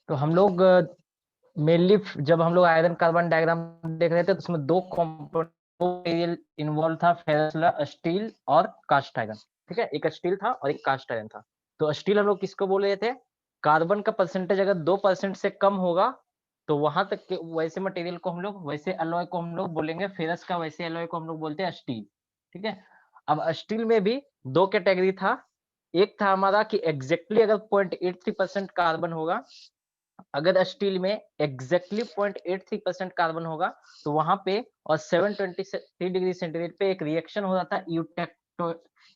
तो हम लोग मेनली जब हम लोग आयरन कार्बन डायग्राम देख रहे थे तो उसमें दो कंपोनेंट मटेरियल इन्वॉल्व था, फेरस स्टील और कास्ट आयरन। ठीक है, एक स्टील था और एक कास्ट आयरन था। तो स्टील हम लोग किसको बोल रहे थे, कार्बन का परसेंटेज अगर 2% से कम होगा तो वहां तक के वैसे मटेरियल को हम लोग, वैसे अलॉय को हम लोग बोलेंगे फेरस का, वैसे अलॉय को हम लोग बोलते हैं स्टील। ठीक है, अब स्टील में भी दो कैटेगरी था। एक था हमारा कि एग्जैक्टली अगर 0.83% कार्बन होगा, अगर स्टील में एग्जैक्टली 0.83% कार्बन होगा तो वहां पे और 723 डिग्री सेंटीग्रेड पे एक रिएक्शन हो जाता है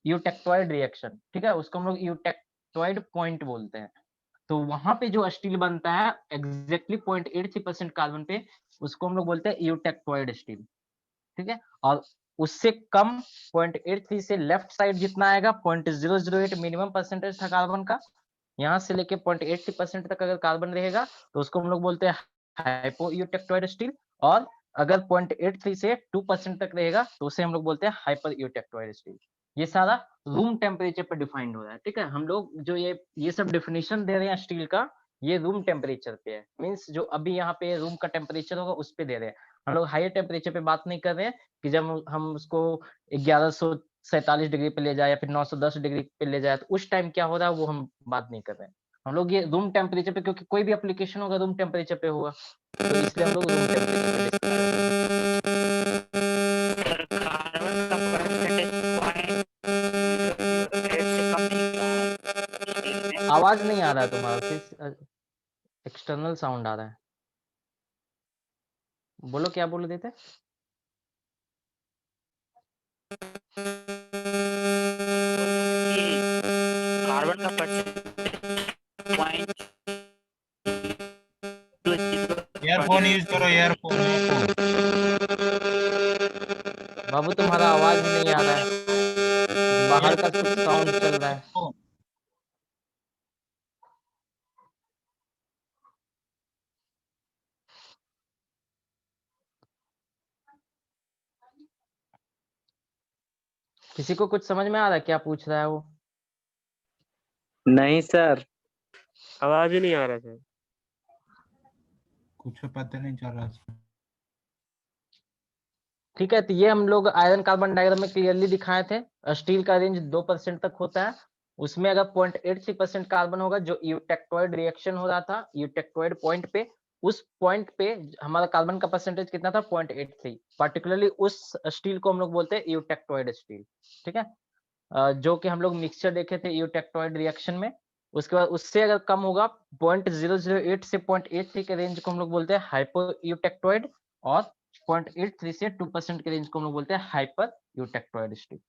यूटेक्टोइड रिएक्शन। ठीक है, उसको हम लोग यूटेक्टोइड पॉइंट बोलते हैं। तो वहां पे जो स्टील बनता है एग्जैक्टली 0.83% कार्बन पे, उसको हम लोग बोलते हैं यूटेक्टोइड स्टील। ठीक है, और उससे कम 0.83 से लेफ्ट साइड जितना आएगा 0.008 मिनिमम परसेंटेज था कार्बन का, यहाँ से लेके 0.80% तक अगर कार्बन रहेगा तो उसको हम लोग बोलते हैं हाइपोयूटेक्टोइड स्टील। और अगर 0.83 से 2% तक रहेगा तो उसे हम लोग बोलते हैं हाइपर यूटेक्टोइड स्टील। ये सारा रूम टेम्परेचर पर डिफाइंड हो रहा है। ठीक है, हम लोग जो ये सब डिफिनेशन दे रहे हैं स्टील का, ये रूम टेम्परेचर पे है। मीन्स जो अभी यहाँ पे रूम का टेम्परेचर होगा उस पे दे रहे हैं। हम लोग हायर टेम्परेचर पे बात नहीं कर रहे हैं कि जब हम उसको 1147 डिग्री पे ले जाए या फिर 910 डिग्री पे ले जाए तो उस टाइम क्या हो रहा है वो हम बात नहीं कर रहे हैं। हम लोग ये रूम टेम्परेचर पे, क्योंकि कोई भी एप्लीकेशन होगा रूम टेम्परेचर पे होगा, तो इसलिए हम लोग रूम टेम्परेचर पे डिस्कस कार्बन का परसेंटेज आवाज नहीं आ रहा है तुम्हारा, फिर एक्सटर्नल साउंड आ रहा है। बोलो क्या बोल रहे थे। कार्बन का परसेंटेज पॉइंट ईयरफोन यूज करो, ईयरफोन। बाबू तुम्हारा आवाज ही नहीं आ रहा है, बाहर का कुछ साउंड चल रहा है। किसी को कुछ समझ में आ रहा है क्या पूछ रहा है वो। नहीं सर, आवाज ही नहीं आ रहा सर। कुछ पता नहीं चल रहा। ठीक है, तो ये हम लोग आयरन कार्बन डायग्राम में क्लियरली दिखाए थे। स्टील का रेंज 2% तक होता है, उसमें अगर 0.83% कार्बन होगा, जो यूटेक्टोइड रिएक्शन हो रहा था यूटेक्टोइड पॉइंट पे, उस पॉइंट पे हमारा कार्बन का परसेंटेज कितना था 0.83। पर्टिकुलरली उस स्टील को हम लोग बोलते हैं यूटेक्टोइड स्टील। ठीक है, जो कि हम लोग मिक्सचर देखे थे यूटेक्टोइड रिएक्शन में। उसके बाद उससे अगर कम होगा 0.008 से 0.83 के रेंज को हम लोग बोलते हैं हाइपो यूटेक्टोइड, और 0.83 से 2% के रेंज को हम लोग बोलते हैं हाइपर यूटेक्टोइड स्टील।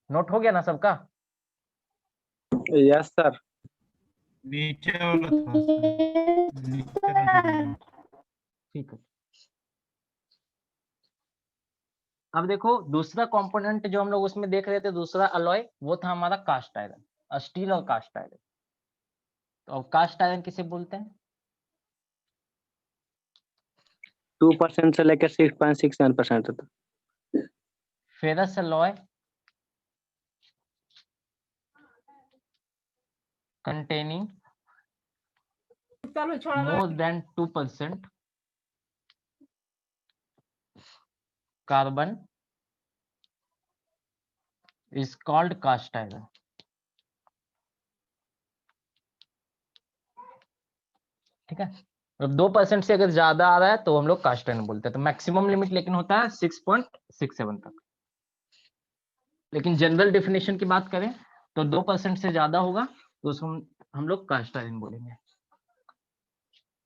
नोट हो गया ना सबका। Yes sir. नीचे वाला थोड़ा सा नीचे वाला। ठीक है, अब देखो दूसरा कंपोनेंट जो हम लोग उसमें देख रहे थे, दूसरा अलॉय, वो था हमारा कास्ट आयरन, स्टील और कास्ट आयरन। तो अब कास्ट आयरन किसे बोलते हैं। 2% से लेकर 6.67% तक। Ferrous alloy containing more than 2% carbon is called cast iron। ठीक है, अब 2% से अगर ज्यादा आ रहा है तो हम लोग कास्ट आयरन बोलते हैं। तो मैक्सिमम लिमिट लेकिन होता है 6.67 तक। लेकिन जनरल डेफिनेशन की बात करें तो 2% से ज्यादा होगा तो उसको हम लोग कास्ट आयरन बोलेंगे।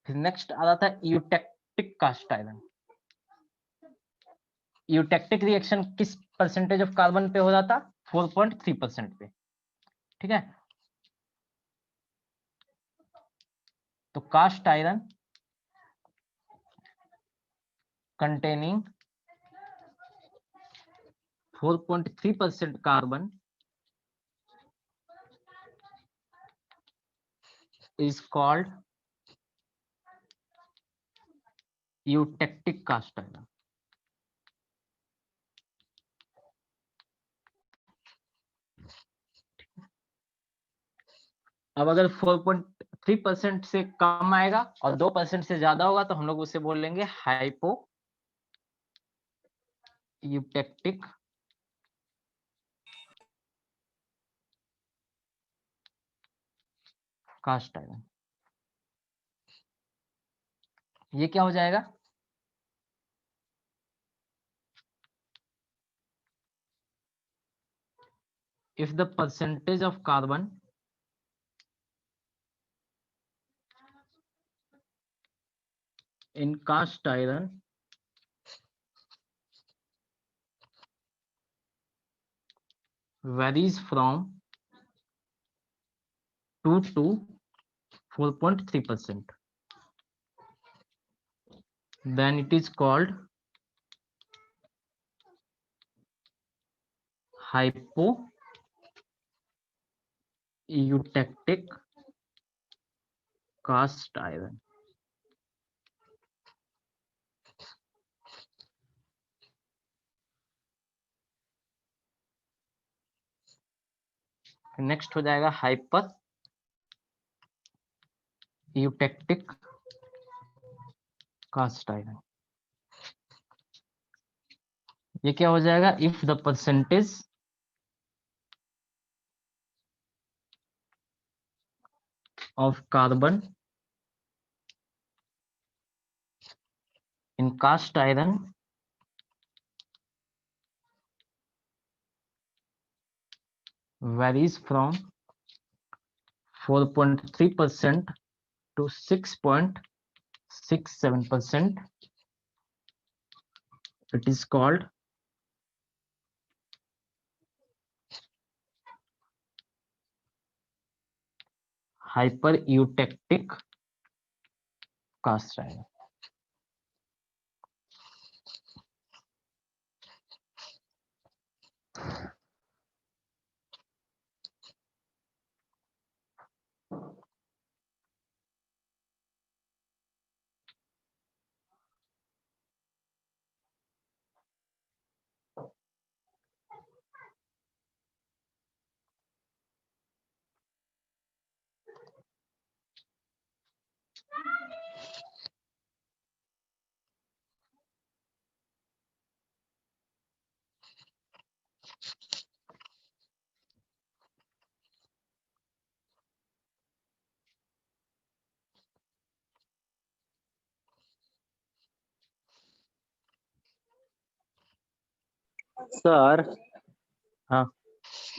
फिर नेक्स्ट आ रहा था eutectic cast iron. Eutectic reaction किस परसेंटेज ऑफ कार्बन पे हो रहा था, 4.3% पे। ठीक है, तो cast iron containing 4.3% carbon is called eutectic cast iron। अब अगर 4.3% से कम आएगा और 2% से ज्यादा होगा तो हम लोग उसे बोल लेंगे हाइपो यूटेक्टिक कास्ट आयरन। ये क्या हो जाएगा? If the percentage of carbon in cast iron varies from 2 to 4.3%, then it is called hypoeutectic cast iron। Next हो जाएगा हाइपर यूटेक्टिक कास्ट आयरन। ये क्या हो जाएगा? If the percentage of carbon in cast iron varies from 4.3% to 6.67%, it is called hypereutectic cast iron। Sir हाँ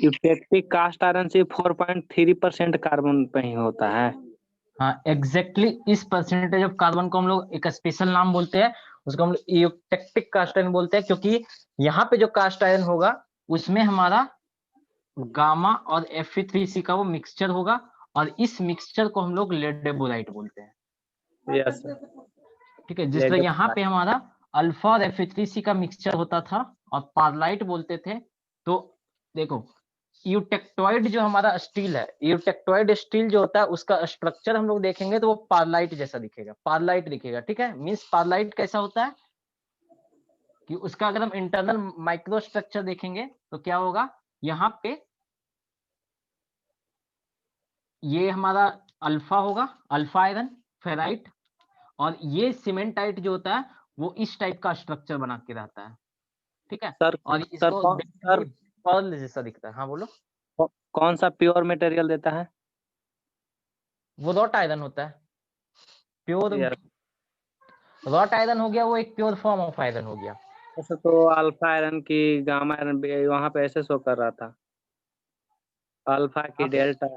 eutectic cast iron से 4.3% carbon पे ही होता है। हाँ एग्जैक्टली इस परसेंटेज ऑफ कार्बन को हम लोग एक स्पेशल नाम बोलते हैं, उसको हम लोग यूटेक्टिक कास्ट आयरन बोलते हैं, क्योंकि यहाँ पे जो कास्ट आयरन होगा उसमें हमारा गामा और Fe3C का वो मिक्सचर होगा और इस मिक्सचर को हम लोग लेडेबोराइट बोलते हैं। यस ठीक है, जिस तरह यहाँ पे हमारा अल्फा और Fe3C का मिक्सचर होता था और पारलाइट बोलते थे। तो देखो यूटेक्टोइड जो हमारा स्टील है, यूटेक्टोइड स्टील जो होता है उसका स्ट्रक्चर हम लोग देखेंगे तो वो पारलाइट जैसा दिखेगा, पारलाइट दिखेगा। ठीक है, मींस पारलाइट कैसा होता है कि उसका अगर हम इंटरनल माइक्रो स्ट्रक्चर देखेंगे तो क्या होगा, यहाँ पे ये हमारा अल्फा होगा, अल्फा आयरन फेराइट, और ये सीमेंटाइट जो होता है वो इस टाइप का स्ट्रक्चर बना के रहता है। ठीक है, सर और सर इसको कौन सर पर्ल जैसा दिखता है। हाँ बोलो। कौन सा प्योर मटेरियल देता है? वो रॉट आयरन होता है, प्योर यार रॉट आयरन हो गया, वो एक प्योर फॉर्म ऑफ आयरन हो गया। ऐसे तो अल्फा आयरन की गामा आयरन वहां पे ऐसे शो कर रहा था। अल्फा की डेल्टा,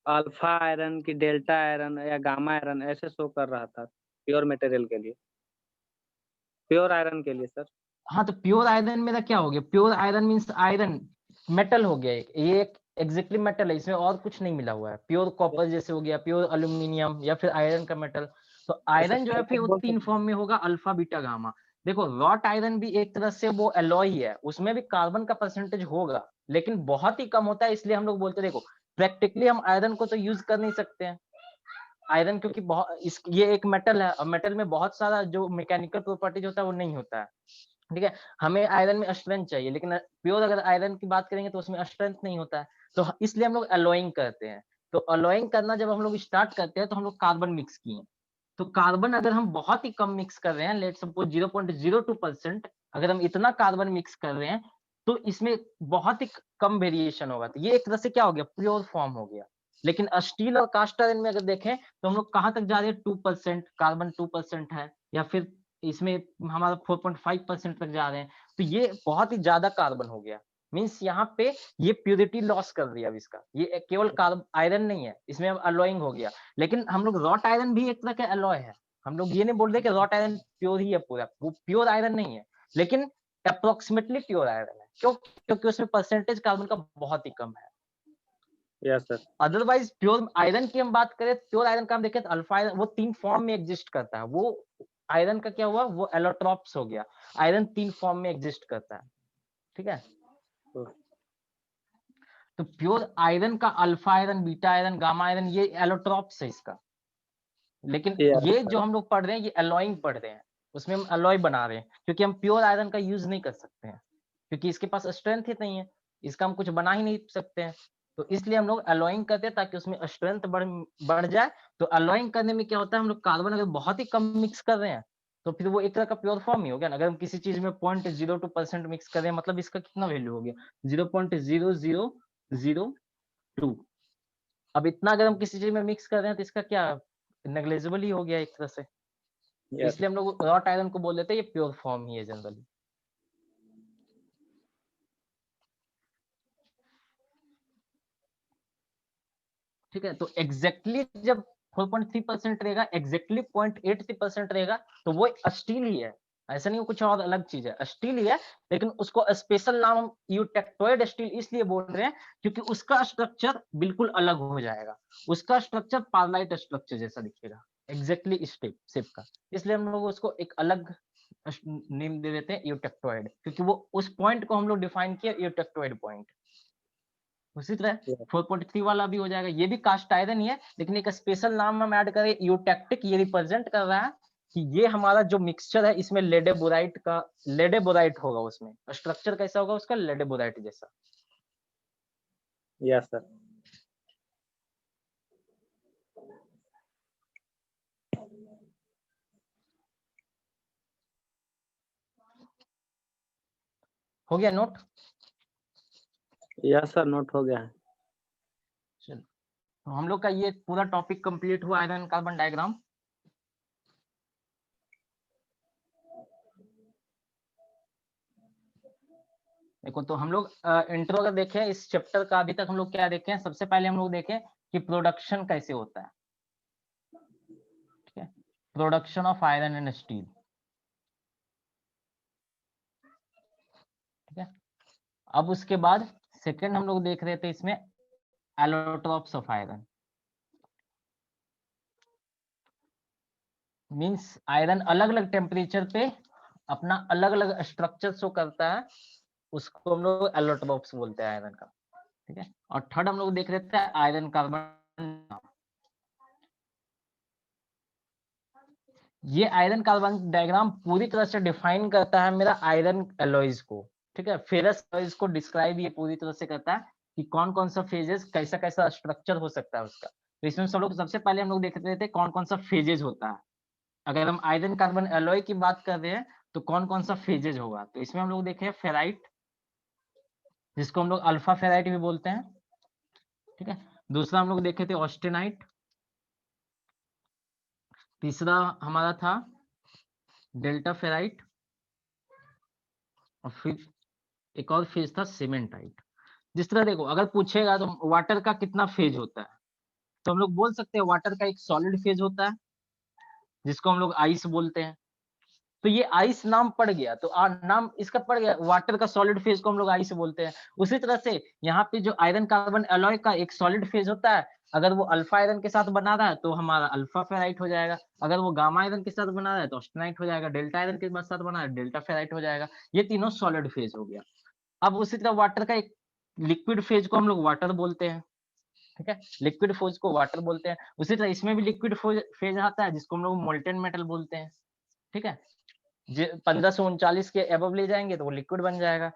अल्फा आयरन की डेल्टा आयरन या गामा आयरन ऐसे शो कर रहा था प्योर मटेरियल के लिए, प्योर आयरन के लिए सर। हाँ तो प्योर आयरन मेरा क्या हो गया, pure iron means iron metal हो गया, ये एक एग्जैक्टली मेटल है, इसमें और कुछ नहीं मिला हुआ है। प्योर कॉपर जैसे हो गया, प्योर एल्यूमिनियम या फिर आयरन का मेटल। तो आयरन जो है फिर वो तीन फॉर्म में होगा, अल्फा बीटा गामा। देखो रॉट आयरन भी एक तरह से वो एलॉय ही है, उसमें भी कार्बन का परसेंटेज होगा लेकिन बहुत ही कम होता है, इसलिए हम लोग बोलते हैं देखो प्रैक्टिकली हम आयरन को तो यूज कर नहीं सकते हैं आयरन, क्योंकि बहुत ये एक मेटल है और मेटल में बहुत सारा जो मैकेनिकल प्रॉपर्टीज होता है वो नहीं होता है। ठीक है, हमें आयरन में स्ट्रेंथ चाहिए, लेकिन प्योर अगर आयरन की बात करेंगे तो उसमें स्ट्रेंथ नहीं होता है, तो इसलिए हम लोग एलोइंग करते हैं। तो अलोइंग करना जब हम लोग स्टार्ट करते हैं तो हम लोग कार्बन मिक्स किए, तो कार्बन अगर हम बहुत ही कम मिक्स कर रहे हैं, लेट सपोज 0.02%, अगर हम इतना कार्बन मिक्स कर रहे हैं तो इसमें बहुत ही कम वेरिएशन होगा, तो ये एक तरह से क्या हो गया, प्योर फॉर्म हो गया। लेकिन स्टील और कास्ट आयरन में अगर देखें तो हम लोग कहाँ तक जा रहे हैं, 2%, कार्बन 2% है, या फिर इसमें हमारा 4.5% तक जा रहे हैं, तो ये बहुत ही ज्यादा कार्बन हो गया। मीन्स यहाँ पे ये प्योरिटी लॉस कर दिया अब इसका, ये केवल कार्ब आयरन नहीं है, इसमें अब अलोइंग हो गया। लेकिन हम लोग रॉट आयरन भी एक तरह का एलॉय है, हम लोग ये नहीं बोल रहे कि रॉट आयरन प्योर ही है पूरा, वो प्योर आयरन नहीं है, लेकिन अप्रोक्सीमेटली प्योर आयरन है। क्यों? क्योंकि उसमें परसेंटेज कार्बन का बहुत ही कम है। Yes sir. Otherwise pure iron की हम बात करें, प्योर आयरन का हम देखें तो अल्फा आयरन वो 3 फॉर्म में एग्जिस्ट करता है, वो आयरन का क्या हुआ, वो एलोट्रॉप्स हो गया, आयरन 3 फॉर्म में एग्जिस्ट करता है, ठीक है। तो प्योर आयरन का alpha iron, beta iron, gamma iron, ये एलोट्रॉप्स है इसका। लेकिन ये जो हम लोग पढ़ रहे हैं ये एलॉइंग पढ़ रहे हैं, उसमें हम एलॉय बना रहे हैं, क्योंकि हम प्योर आयरन का यूज नहीं कर सकते हैं, क्योंकि इसके पास स्ट्रेंथ ही नहीं है, इसका हम कुछ बना ही नहीं सकते हैं। तो इसलिए हम लोग एलॉइंग करते हैं ताकि उसमें स्ट्रेंथ बढ़ जाए। तो एलॉइंग करने में क्या होता है, हम लोग कार्बन अगर बहुत ही कम मिक्स कर रहे हैं तो फिर वो एक तरह का प्योर फॉर्म ही हो गया ना। अगर हम किसी चीज में 0.02% मिक्स कर रहे हैं, मतलब इसका कितना वैल्यू हो गया, 0.0002। अब इतना अगर हम किसी चीज में मिक्स कर रहे हैं तो इसका क्या नेग्लिजिबल ही हो गया एक तरह से। इसलिए हम लोग रॉट आयरन को बोल देते हैं ये प्योर फॉर्म ही है जनरली। ठीक है, तो एग्जैक्टली जब 4.3% रहेगा, एग्जैक्टली 0.83% रहेगा, तो वो स्टील ही है, ऐसा नहीं कुछ और अलग चीज है, स्टील ही है। लेकिन उसको स्पेशल नाम हम यूटेक्टोइड स्टील इसलिए बोल रहे हैं क्योंकि उसका स्ट्रक्चर बिल्कुल अलग हो जाएगा, उसका स्ट्रक्चर पार्लाइट स्ट्रक्चर जैसा दिखेगा, एग्जैक्टली शेप का, इसलिए हम लोग उसको एक अलग नेम दे देते हैं यूटेक्टोइड, क्योंकि वो उस पॉइंट को हम लोग डिफाइन किया यूटेक्टोइड पॉइंट। उसी तरह 4.3 वाला भी हो जाएगा, ये भी कास्ट आयरन ही है, लेकिन एक स्पेशल नाम हम ऐड करें यूटेक्टिक, ये रिप्रेजेंट कर रहा है कि ये हमारा जो मिक्सचर है इसमें लेडेबोराइट होगा, उसमें स्ट्रक्चर कैसा होगा उसका, लेडेबोराइट जैसा। Yes sir. हो गया नोट? यस सर, नोट हो गया है। चलो, तो हम लोग का ये पूरा टॉपिक कंप्लीट हुआ, आयरन कार्बन डायग्राम। देखो, तो हम लोग इंट्रो अगर देखें इस चैप्टर का, अभी तक हम लोग क्या देखे हैं, सबसे पहले हम लोग देखें कि प्रोडक्शन कैसे होता है, ठीक है, production of iron and steel, ठीक है। अब उसके बाद सेकंड हम लोग देख रहे थे इसमें allotropes of iron, means iron अलग अलग टेम्परेचर पे अपना अलग अलग स्ट्रक्चर शो करता है, उसको हम लोग एलोट्रॉप्स बोलते हैं आयरन का, ठीक है। और थर्ड हम लोग देख रहे थे आयरन कार्बन, ये आयरन कार्बन डायग्राम पूरी तरह से डिफाइन करता है मेरा आयरन एलॉयज को, ठीक है। फेरस एलॉयज को डिस्क्राइब ये पूरी तरह से करता है कि कौन कौन सा फेजेस, कैसा कैसा स्ट्रक्चर हो सकता है उसका। तो इसमें सब लोग सबसे पहले हम लोग देख रहे थे कौन कौन सा फेजेज होता है। अगर हम आयरन कार्बन एलॉय की बात कर रहे हैं तो कौन कौन सा फेजेज होगा, तो इसमें हम लोग देखे फेराइट, जिसको हम लोग अल्फा फेराइट भी बोलते हैं, ठीक है। दूसरा हम लोग देखे थे ऑस्टेनाइट, तीसरा हमारा था डेल्टा फेराइट, और फिर एक और फेज था सीमेंटाइट। जिस तरह देखो, अगर पूछेगा तो वाटर का कितना फेज होता है, तो हम लोग बोल सकते हैं वाटर का एक सॉलिड फेज होता है जिसको हम लोग आइस बोलते हैं। तो ये आइस नाम पड़ गया, तो नाम इसका पड़ गया, वाटर का सॉलिड फेज को हम लोग आइस बोलते हैं। उसी तरह से यहाँ पे जो आयरन कार्बन एलॉय का एक सॉलिड फेज होता है, अगर वो अल्फा आयरन के साथ बना रहा है तो हमारा अल्फा फेराइट हो जाएगा, अगर वो गामा आयरन के साथ बना रहा है तो ऑस्टेनाइट हो जाएगा, डेल्टा आयरन के साथ बना रहा है डेल्टा फेराइट हो जाएगा। ये तीनों सॉलिड फेज हो गया। अब उसी तरह वाटर का एक लिक्विड फेज को हम लोग वाटर बोलते हैं, ठीक है, लिक्विड फेज को वाटर बोलते हैं। उसी तरह इसमें भी लिक्विड फेज आता है जिसको हम लोग मोल्टेन मेटल बोलते हैं, ठीक है। 1539 के एबव ले जाएंगे तो वो लिक्विड बन जाएगा।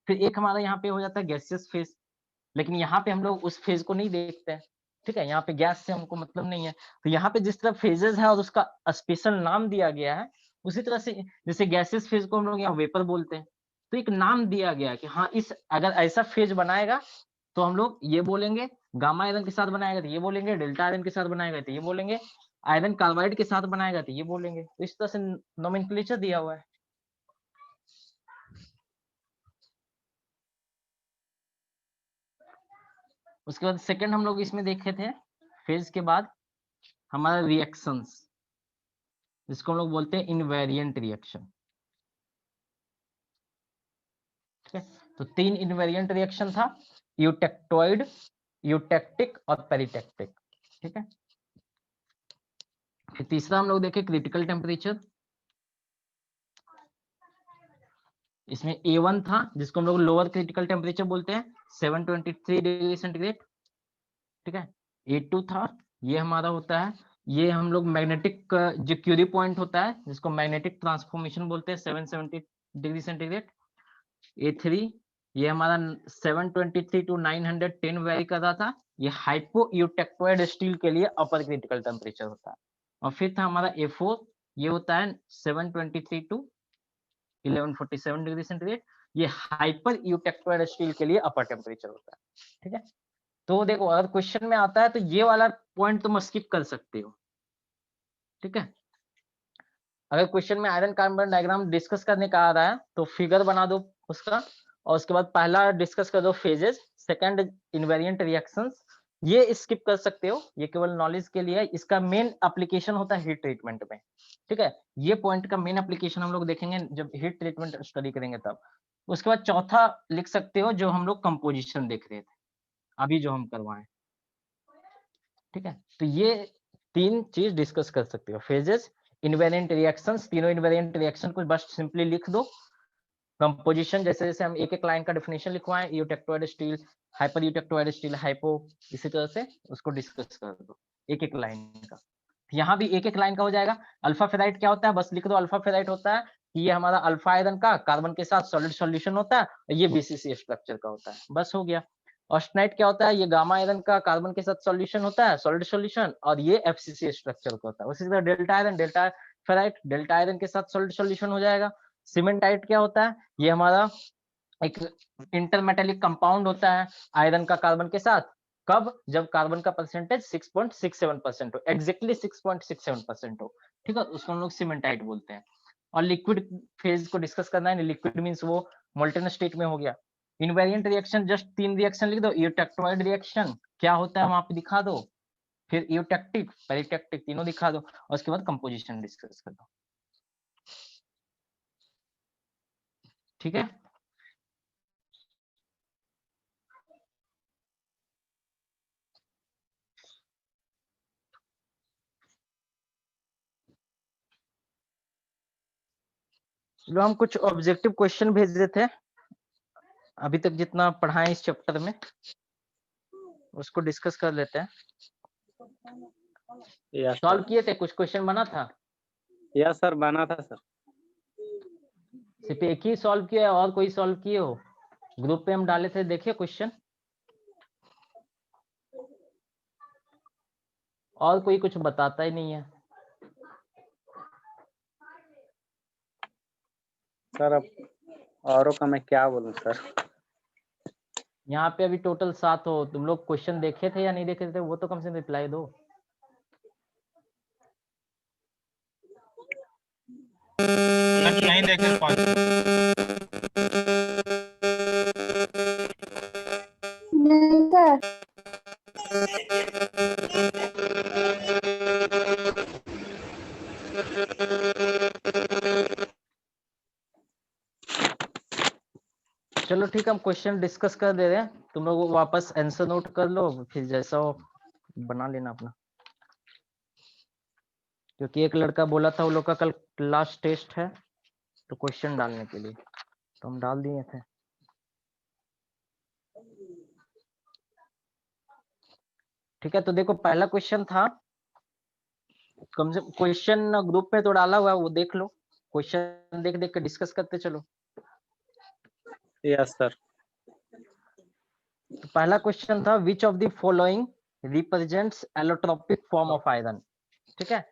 फिर एक हमारा यहाँ पे हो जाता है गैसियस फेज, लेकिन यहाँ पे हम लोग उस फेज को नहीं देखते हैं, ठीक है, यहाँ पे गैस से हमको मतलब नहीं है। तो यहाँ पे जिस तरह फेजेस है और उसका स्पेशल नाम दिया गया है, उसी तरह से जैसे गैसेस फेज को हम लोग यहाँ वेपर बोलते हैं, तो एक नाम दिया गया है कि हाँ इस अगर ऐसा फेज बनाएगा तो हम लोग ये बोलेंगे, गामा आयरन के साथ बनाएगा तो ये बोलेंगे, डेल्टा आयरन के साथ बनाएगा तो ये बोलेंगे, आयरन कार्बाइड के साथ बनाएगा तो ये बोलेंगे। तो इस तरह से नोमेनक्लेचर दिया हुआ है। उसके बाद सेकंड हम लोग इसमें देखे थे, फेज के बाद हमारा रिएक्शंस, जिसको हम लोग बोलते हैं इनवेरिएंट रिएक्शन। ठीक है, तो 3 इनवेरिएंट रिएक्शन था, यूटेक्टोइड, यूटेक्टिक और पेरिटेक्टिक। ठीक है, फिर तीसरा हम लोग देखे क्रिटिकल टेम्परेचर। इसमें A1 था, जिसको हम लोग लोअर क्रिटिकल टेम्परेचर बोलते हैं, 723 डिग्री सेंटीग्रेड। ठीक है, A2 था, ये हमारा होता है, ये हम लोग मैग्नेटिक जो क्यूरी पॉइंट होता है जिसको मैग्नेटिक ट्रांसफॉर्मेशन बोलते हैं, 770 डिग्री सेंटीग्रेड। A3 ये हमारा 723 टू 910 वेरी कर रहा था, ये हाइपो यूटेक्टोइड स्टील के लिए अपर क्रिटिकल टेम्परेचर होता है। और फिर था हमारा A4, ये होता है 723 टू 1147 डिग्री सेंटीग्रेड, ये हाइपर यूटेक्टोइड स्टील के लिए अपर टेम्परेचर होता है। ठीक है, तो देखो अगर क्वेश्चन में आता है तो ये वाला पॉइंट तुम स्किप कर सकते हो। ठीक है, अगर क्वेश्चन में आयरन कार्बन डायग्राम डिस्कस करने का आ रहा है तो फिगर बना दो उसका, और उसके बाद पहला डिस्कस कर दो फेजेस, सेकंड इनवेरिएंट रिएक्शंस, ये स्किप कर सकते हो, ये केवल नॉलेज के लिए है। इसका मेन एप्लीकेशन होता है हीट ट्रीटमेंट में। ठीक है, ये पॉइंट का मेन एप्लीकेशन हम लोग देखेंगे जब हीट ट्रीटमेंट स्टडी करेंगे तब। उसके बाद चौथा लिख सकते हो जो हम लोग कंपोजिशन देख रहे थे अभी जो हम करवाएं। ठीक है, तो ये 3 चीज डिस्कस कर सकते हो, फेजेस, इनवेरिएंट रिएक्शंस, तीनों इनवेरिएंट रिएक्शन को बस सिंपली लिख दो। कंपोजिशन जैसे जैसे हम एक एक लाइन का डेफिनेशन लिखवाएं, eutectoid steel, hyper eutectoid steel, hypo, इसी तरह से उसको डिस्कस कर दो एक एक लाइन का। यहाँ भी एक एक लाइन का हो जाएगा। अल्फा फेराइट क्या होता है, बस लिख दो अल्फा फेराइट होता है कि ये हमारा अल्फा आयरन का कार्बन के साथ सॉलिड सॉल्यूशन होता है, ये बीसीसी स्ट्रक्चर का होता है, बस हो गया। ऑस्टेनाइट क्या होता है, ये गामा आयरन का कार्बन के साथ सॉल्यूशन होता है, सॉलिड सॉल्यूशन, और ये एफसीसी स्ट्रक्चर का होता है। उसी तरह delta iron, delta ferrite, delta iron के साथ सॉलिड सॉल्यूशन हो जाएगा। सीमेंटाइट क्या होता है, ये हमारा एक इंटरमेटेलिक कंपाउंड होता है आयरन का कार्बन के साथ, कब, जब कार्बन का परसेंटेज 6.67% हो, एग्जैक्टली 6.67% हो। ठीक है, उसको हम लोग सीमेंटाइट बोलते हैं। और लिक्विड फेज को डिस्कस करना है, लिक्विड मींस वो मोल्टेन स्टेट में हो गया। इनवेरिएंट रिएक्शन जस्ट 3 रिएक्शन लिख दो, यूटेक्टोइड रिएक्शन क्या होता है वहां पे दिखा दो, फिर यूटेक्टिक, पेरिटेक्टिक, तीनों दिखा दो, और उसके बाद कंपोजिशन डिस्कस कर दो। ठीक है, जो हम कुछ ऑब्जेक्टिव क्वेश्चन भेज रहे थे अभी तक जितना पढ़ाए इस चैप्टर में, उसको डिस्कस कर लेते हैं। सॉल्व किए थे, कुछ क्वेश्चन बना था? यस सर, बना था सर। सिर्फ एक ही सॉल्व किया है, और कोई सॉल्व किए हो? ग्रुप पे हम डाले थे, देखिए क्वेश्चन। और कोई कुछ बताता ही नहीं है सर। अब औरों का मैं क्या बोलूं सर। यहाँ पे अभी टोटल 7 हो, तुम लोग क्वेश्चन देखे थे या नहीं देखे थे वो तो कम से कम रिप्लाई दो। नहीं देखे चलो ठीक है, हम क्वेश्चन डिस्कस कर दे रहे हैं, तुम लोग वापस आंसर नोट कर लो, फिर जैसा हो बना लेना अपना। क्योंकि एक लड़का बोला था वो लोग का कल लास्ट टेस्ट है तो क्वेश्चन डालने के लिए, तो हम डाल दिए थे। ठीक है, तो देखो पहला क्वेश्चन था, कम से क्वेश्चन ग्रुप में तो डाला हुआ है, वो देख लो, क्वेश्चन देख देख के डिस्कस करते चलो। Yes sir. तो पहला क्वेश्चन था, विच of the following represents allotropic form of iron. ठीक है,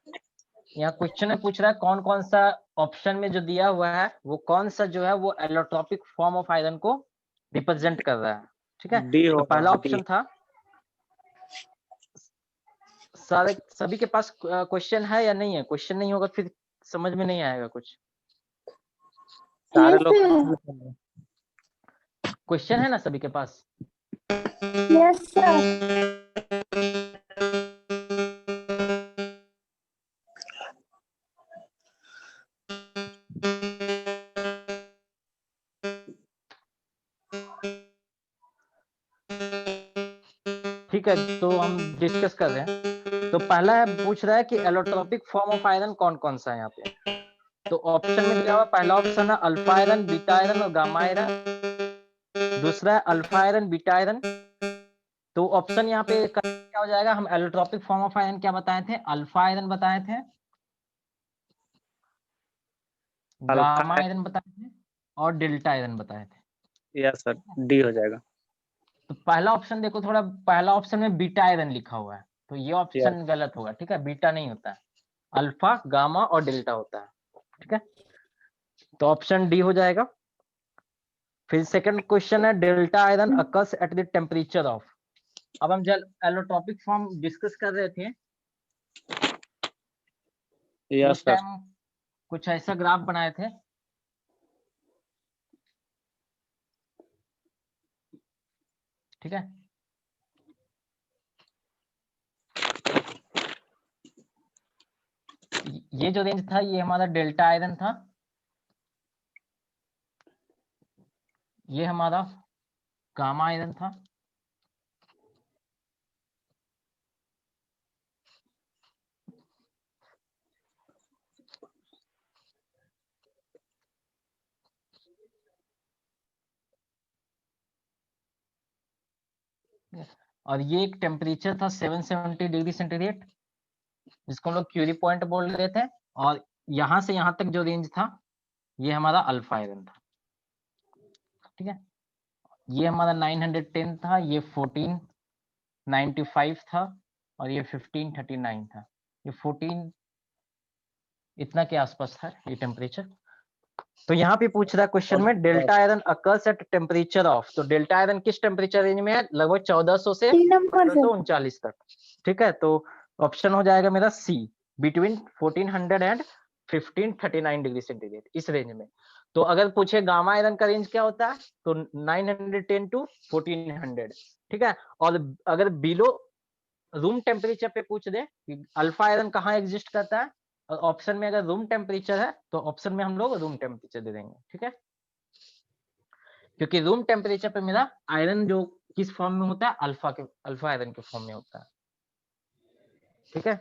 यहाँ क्वेश्चन में पूछ रहा है कौन कौन सा ऑप्शन में जो दिया हुआ है वो कौन सा जो है वो एलोट्रोपिक फॉर्म ऑफ आयरन को रिप्रेजेंट कर रहा है। ठीक है, डी तो होगा, पहला डी। ऑप्शन था, सारे सभी के पास क्वेश्चन है या नहीं है? क्वेश्चन नहीं होगा फिर समझ में नहीं आएगा कुछ। सारे लोग क्वेश्चन है ना सभी के पास? Yes sir. ठीक है, तो हम डिस्कस कर रहे हैं। तो पहला है, पूछ रहा है कि एलोट्रोपिक फॉर्म ऑफ आयरन कौन कौन सा है यहाँ पे। तो ऑप्शन में दिया हुआ पहला ऑप्शन है अल्फा आयरन, बीटा आयरन और गामा आयरन। दूसरा है अल्फा आयरन, बीटा आयरन। तो ऑप्शन यहाँ पे क्या हो जाएगा? हम एलोट्रोपिक फॉर्म ऑफ आयरन क्या बताए थे? अल्फा आयरन बताए थे, गामा आयरन बताए थे और डेल्टा आयरन बताए थे। यस सर, डी हो जाएगा। तो पहला ऑप्शन देखो, थोड़ा पहला ऑप्शन में बीटा आयरन लिखा हुआ है, तो ये ऑप्शन गलत होगा। ठीक है, बीटा नहीं होता है, अल्फा, गामा और डेल्टा होता है। ठीक है, तो ऑप्शन डी हो जाएगा। फिर सेकंड क्वेश्चन है delta iron occurs at the temperature of. अब हम जब एलोट्रोपिक फॉर्म डिस्कस कर रहे थे यस उस सर। टाइम कुछ ऐसा ग्राफ बनाए थे। ठीक है, ये जो रेंज था ये हमारा डेल्टा आयरन था, ये हमारा गामा आयरन था, और ये एक टेम्परेचर था 770 डिग्री सेंटीग्रेड जिसको हम लोग क्यूरी पॉइंट बोल रहे थे। और यहां से यहां तक जो रेंज था ये हमारा अल्फा आयरन था। ठीक है, ये हमारा 910 था, ये 1495 था और ये 1539 था। ये 14 इतना के आसपास था ये टेम्परेचर। तो यहाँ पे पूछ रहा है क्वेश्चन में delta iron occurs at temperature of. तो डेल्टा आयरन किस टेम्परेचर रेंज में है? लगभग 1400 से 1539 तक। ठीक है, तो ऑप्शन हो जाएगा मेरा सी, बिटवीन 1400 एंड 1539 डिग्री सेंटीग्रेड, इस रेंज में। तो अगर पूछे गामा आयरन का रेंज क्या होता है तो 910 टू 1400। ठीक है, और अगर बिलो रूम टेम्परेचर पे पूछ दे कि अल्फा आयरन कहाँ एग्जिस्ट करता है और ऑप्शन में अगर रूम टेम्परेचर है तो ऑप्शन में हम लोग रूम टेम्परेचर दे देंगे। ठीक है, क्योंकि रूम टेम्परेचर पे मेरा आयरन जो किस फॉर्म में होता है? अल्फा आयरन के फॉर्म में होता है। ठीक है,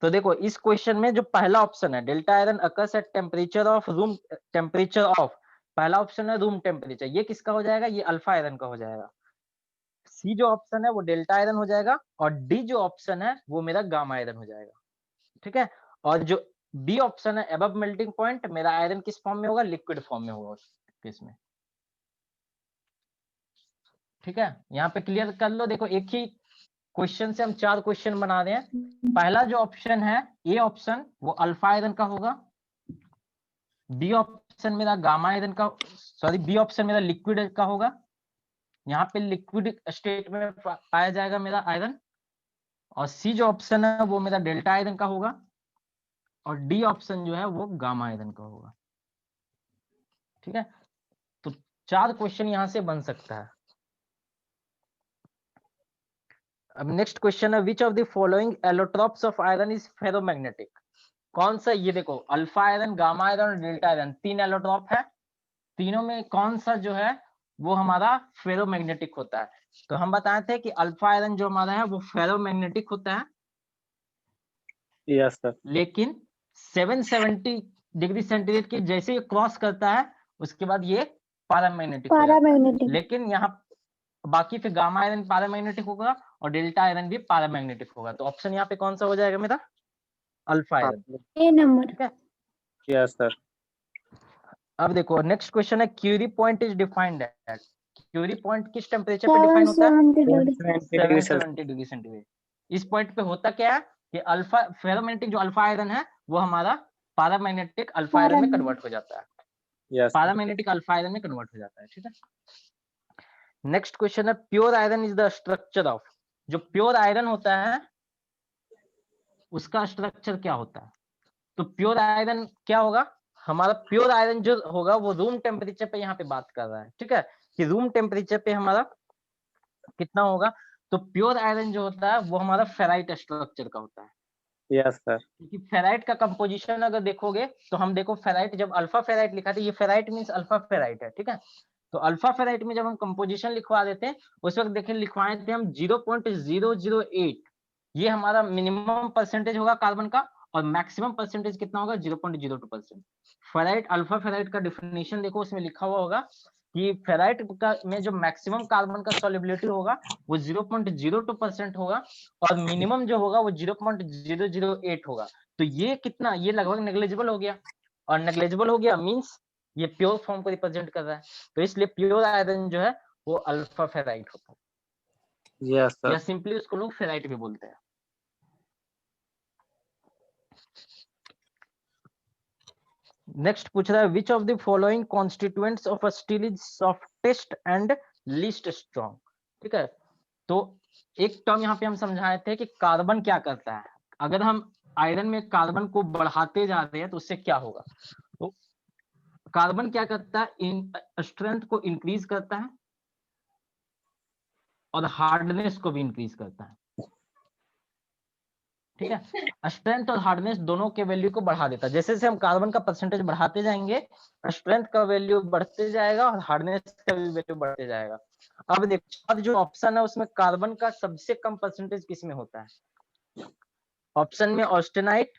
तो देखो इस क्वेश्चन में जो पहला ऑप्शन है delta iron occurs at temperature of room temperature of, पहला ऑप्शन है रूम टेम्परेचर, ये किसका हो जाएगा? ये अल्फा आयरन का हो जाएगा। सी जो ऑप्शन है वो डेल्टा आयरन हो जाएगा और डी जो ऑप्शन है वो मेरा गामा आयरन हो जाएगा। ठीक है, और जो बी ऑप्शन है अबव मेल्टिंग पॉइंट, मेरा आयरन किस फॉर्म में होगा? लिक्विड फॉर्म में होगा उस केस में। ठीक है, यहाँ पे क्लियर कर लो। देखो एक ही क्वेश्चन से हम 4 क्वेश्चन बना रहे हैं। पहला जो ऑप्शन है ए ऑप्शन वो अल्फा आयरन का होगा, बी ऑप्शन मेरा गामा आयरन का, सॉरी बी ऑप्शन मेरा लिक्विड का होगा, यहाँ पे लिक्विड स्टेट में पाया जाएगा मेरा आयरन, और सी जो ऑप्शन है वो मेरा डेल्टा आयरन का होगा और डी ऑप्शन जो है वो गामा आयरन का होगा। ठीक है, तो 4 क्वेश्चन यहां से बन सकता है। अब नेक्स्ट क्वेश्चन है विच of the following allotropes of iron is ferromagnetic. कौन सा? ये देखो अल्फा आयरन, गामा आयरन और डेल्टा आयरन 3 एलोट्रोप है, तीनों में कौन सा जो है वो हमारा फेरोमैग्नेटिक होता है? तो हम बताए थे कि अल्फा आयरन जो हमारा है वो फेरोमैग्नेटिक होता है, यस सर। लेकिन 770 डिग्री सेंटीग्रेड की जैसे ही क्रॉस करता है उसके बाद ये पैरामैग्नेटिक हो जाता है। लेकिन यहाँ बाकी फिर गामा आयरन पैरामैग्नेटिक होगा और डेल्टा आयरन भी पैरामैग्नेटिक होगा। तो ऑप्शन यहाँ पे कौन सा हो जाएगा मेरा? Alpha iron. A number. ठीक है, यस सर। अब देखो नेक्स्ट क्वेश्चन है Curie point is defined at. Curie point किस टेम्परेचर पे डिफाइन होता है? 770 डिग्री सेंटीग्रेड। इस पॉइंट पे होता क्या है कि अल्फा फेरोमैग्नेटिक जो अल्फा आयरन है वो हमारा पैरामैग्नेटिक अल्फा आयरन में कन्वर्ट हो जाता है, यस पैरामैग्नेटिक अल्फा आयरन में कन्वर्ट हो जाता है। ठीक है, नेक्स्ट क्वेश्चन है pure iron is the structure of, जो प्योर आयरन होता है उसका स्ट्रक्चर क्या होता है? तो प्योर आयरन क्या होगा, हमारा प्योर आयरन जो होगा वो रूम टेम्परेचर पे यहाँ पे बात कर रहा है। ठीक है, कि रूम टेम्परेचर पे हमारा कितना होगा, तो प्योर आयरन जो होता है वो हमारा फेराइट स्ट्रक्चर का होता है। Yes sir. क्योंकि फेराइट का कंपोजिशन अगर देखोगे तो हम देखो फेराइट, जब अल्फा फेराइट लिखा था, ये फेराइट मींस अल्फा फेराइट है। ठीक है, तो अल्फा फेराइट में जब हम कंपोजिशन लिखवा देते हैं उस वक्त देखिए लिखवाए थे हम 0.008, ये हमारा मिनिमम परसेंटेज होगा कार्बन का, और मैक्सिमम परसेंटेज कितना होगा 0.02%। फेराइट अल्फा फेराइट का डिफिनेशन देखो, उसमें लिखा हुआ होगा कि फेराइट का में जो मैक्सिमम कार्बन का सॉल्युबिलिटी होगा वो 0.02% होगा, और मिनिमम जो होगा वो 0.008 होगा। तो ये कितना, ये लगभग नेग्लिजिबल हो गया, और नेग्लिजिबल हो गया मींस ये प्योर फॉर्म को रिप्रेजेंट कर रहा है, तो इसलिए प्योर आयरन जो है वो अल्फा फेराइट होता है, यस सर। या सिंपली उसको लोग फेराइट भी बोलते हैं। नेक्स्ट पूछ रहा है विच of the following constituents of a steel is softest and least strong. ठीक है, तो एक टर्म यहाँ पे हम समझाए थे कि कार्बन क्या करता है, अगर हम आयरन में कार्बन को बढ़ाते जा रहे हैं तो उससे क्या होगा। तो कार्बन क्या करता है, स्ट्रेंथ को इंक्रीज करता है और हार्डनेस को भी इंक्रीज करता है। ठीक है, स्ट्रेंथ और हार्डनेस दोनों के वैल्यू को बढ़ा देता है। जैसे जैसे हम कार्बन का परसेंटेज बढ़ाते जाएंगे स्ट्रेंथ का वैल्यू बढ़ते जाएगा और हार्डनेस का भी वैल्यू बढ़ते जाएगा। अब देखो जो ऑप्शन है उसमें कार्बन का सबसे कम परसेंटेज किस में होता है, ऑप्शन में ऑस्टेनाइट,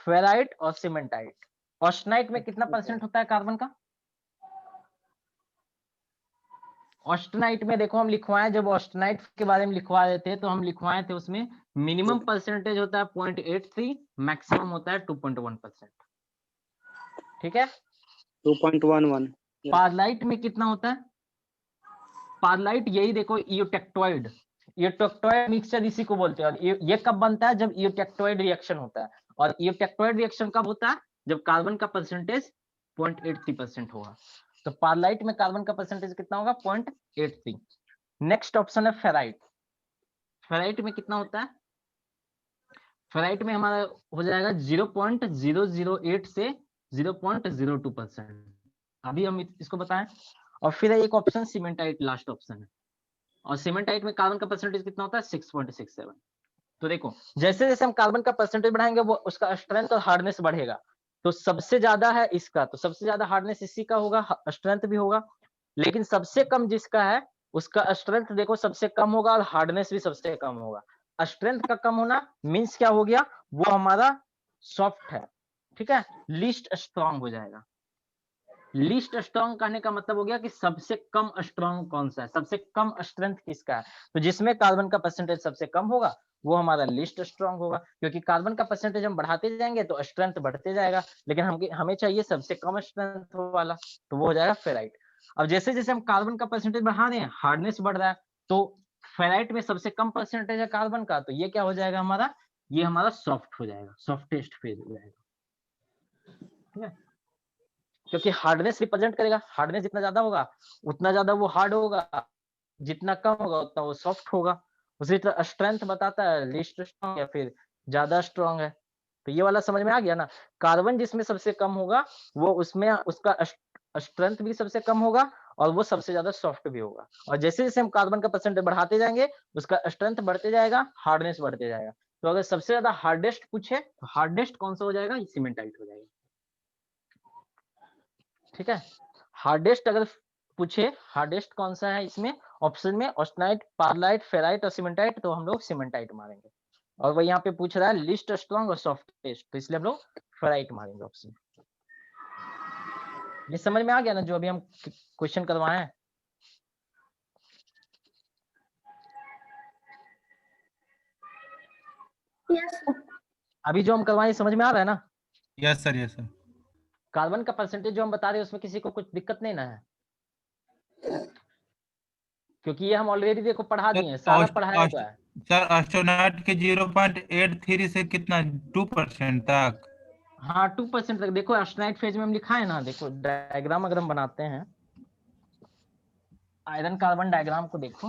फेराइट और सीमेंटाइट। ऑस्टेनाइट में कितना परसेंट होता है कार्बन का, ऑस्टेनाइट में देखो हम लिखवाए, जब ऑस्टेनाइट के बारे में लिखवा देते हैं तो हम लिखवाए थे उसमें मिनिमम परसेंटेज होता है 0.83, मैक्सिमम होता है 2.1%। ठीक है, 2.11। पारलाइट में कितना होता है, पारलाइट यही देखो इयोटेक्टोइड, इयोटेक्टोइड मिक्सचर इसी को बोलते हैं, और ये कब बनता है जब इयोटेक्टोइड रिएक्शन होता है, और इयोटेक्टोइड रिएक्शन कब होता है जब कार्बन का परसेंटेज 0.83% होगा। तो पारलाइट में कार्बन का परसेंटेज कितना होगा 0.83। नेक्स्ट ऑप्शन है फेराइट, फेराइट में कितना होता है, फेराइट में हमारा हो जाएगा 0.008 से 0.02%, अभी हम इसको बताएं। और फिर एक ऑप्शन सीमेंटाइट, लास्ट ऑप्शन है, और सीमेंटाइट में कार्बन का परसेंटेज कितना होता है 6.67। तो देखो जैसे जैसे हम कार्बन का परसेंटेज बढ़ाएंगे वो उसका स्ट्रेंथ और हार्डनेस बढ़ेगा, तो सबसे ज्यादा है इसका, तो सबसे ज्यादा हार्डनेस इसी का होगा, स्ट्रेंथ भी होगा, लेकिन सबसे कम जिसका है उसका स्ट्रेंथ देखो सबसे कम होगा और हार्डनेस भी सबसे कम होगा। स्ट्रेंथ का कम होना मींस क्या हो गया, वो हमारा सॉफ्ट है। ठीक है, लीस्ट स्ट्रांग हो जाएगा। लीस्ट स्ट्रांग कहने का मतलब हो गया कि सबसे कम स्ट्रांग कौन सा है, सबसे कम स्ट्रेंथ किसका है, तो जिसमें कार्बन का परसेंटेज सबसे कम होगा वो हमारा लीस्ट स्ट्रांग होगा, क्योंकि कार्बन का परसेंटेज हम बढ़ाते जाएंगे तो स्ट्रेंथ बढ़ते जाएगा, लेकिन हमें चाहिए सबसे कम स्ट्रेंथ वाला, तो वो हो जाएगा फेराइट। अब जैसे जैसे हम कार्बन का परसेंटेज बढ़ा रहे हैं हार्डनेस बढ़ रहा है, तो फेराइट में सबसे कम परसेंटेज है कार्बन का, तो ये क्या हो जाएगा हमारा, ये हमारा सॉफ्ट हो जाएगा, सॉफ्टेस्ट फेज हो जाएगा। ठीक है, क्योंकि हार्डनेस रिप्रेजेंट करेगा, हार्डनेस जितना ज्यादा होगा उतना ज्यादा वो हार्ड होगा, जितना कम होगा उतना वो सॉफ्ट होगा। उसी तरह स्ट्रेंथ बताता है लीस्ट स्ट्रांग या फिर ज्यादा स्ट्रांग है। तो ये वाला समझ में आ गया ना, कार्बन जिसमें सबसे कम होगा वो उसमें उसका स्ट्रेंथ भी सबसे कम होगा और वो सबसे ज्यादा सॉफ्ट भी होगा, और जैसे जैसे हम कार्बन का परसेंटेज बढ़ाते जाएंगे उसका स्ट्रेंथ बढ़ते जाएगा, हार्डनेस बढ़ते जाएगा। तो अगर सबसे ज्यादा हार्डेस्ट पूछे तो हार्डेस्ट कौन सा हो जाएगा, सीमेंटाइट हो जाएगा। ठीक है, हार्डेस्ट अगर पूछे हार्डेस्ट कौन सा है इसमें ऑप्शन में ऑस्टेनाइट, पारलाइट, फेराइट और सीमेंटाइट, तो हम लोग सीमेंटाइट मारेंगे। और वो यहाँ पे पूछ रहा है लिस्ट स्ट्रॉन्ग और सॉफ्टेस्ट, तो इसलिए हम लोग फेराइट मारेंगे ऑप्शन। ये समझ में आ गया ना जो अभी हम क्वेश्चन करवाए हैं। Yes, sir. अभी जो हम करवाए समझ में आ रहा है ना, yes sir, yes sir. Carbon का परसेंटेज जो हम बता रहे हैं उसमें किसी को कुछ दिक्कत नहीं ना है, क्योंकि ये हम ऑलरेडी देखो पढ़ा दिए हैं, सारा पढ़ाया हुआ है। सर एस्ट्रोनॉट के 0.83 से कितना 2% तक? हाँ 2% तक। देखो एस्ट्रोनाइट फेज में हम लिखा है ना, देखो डायग्राम अगर हम बनाते हैं, आयरन कार्बन डायग्राम को देखो,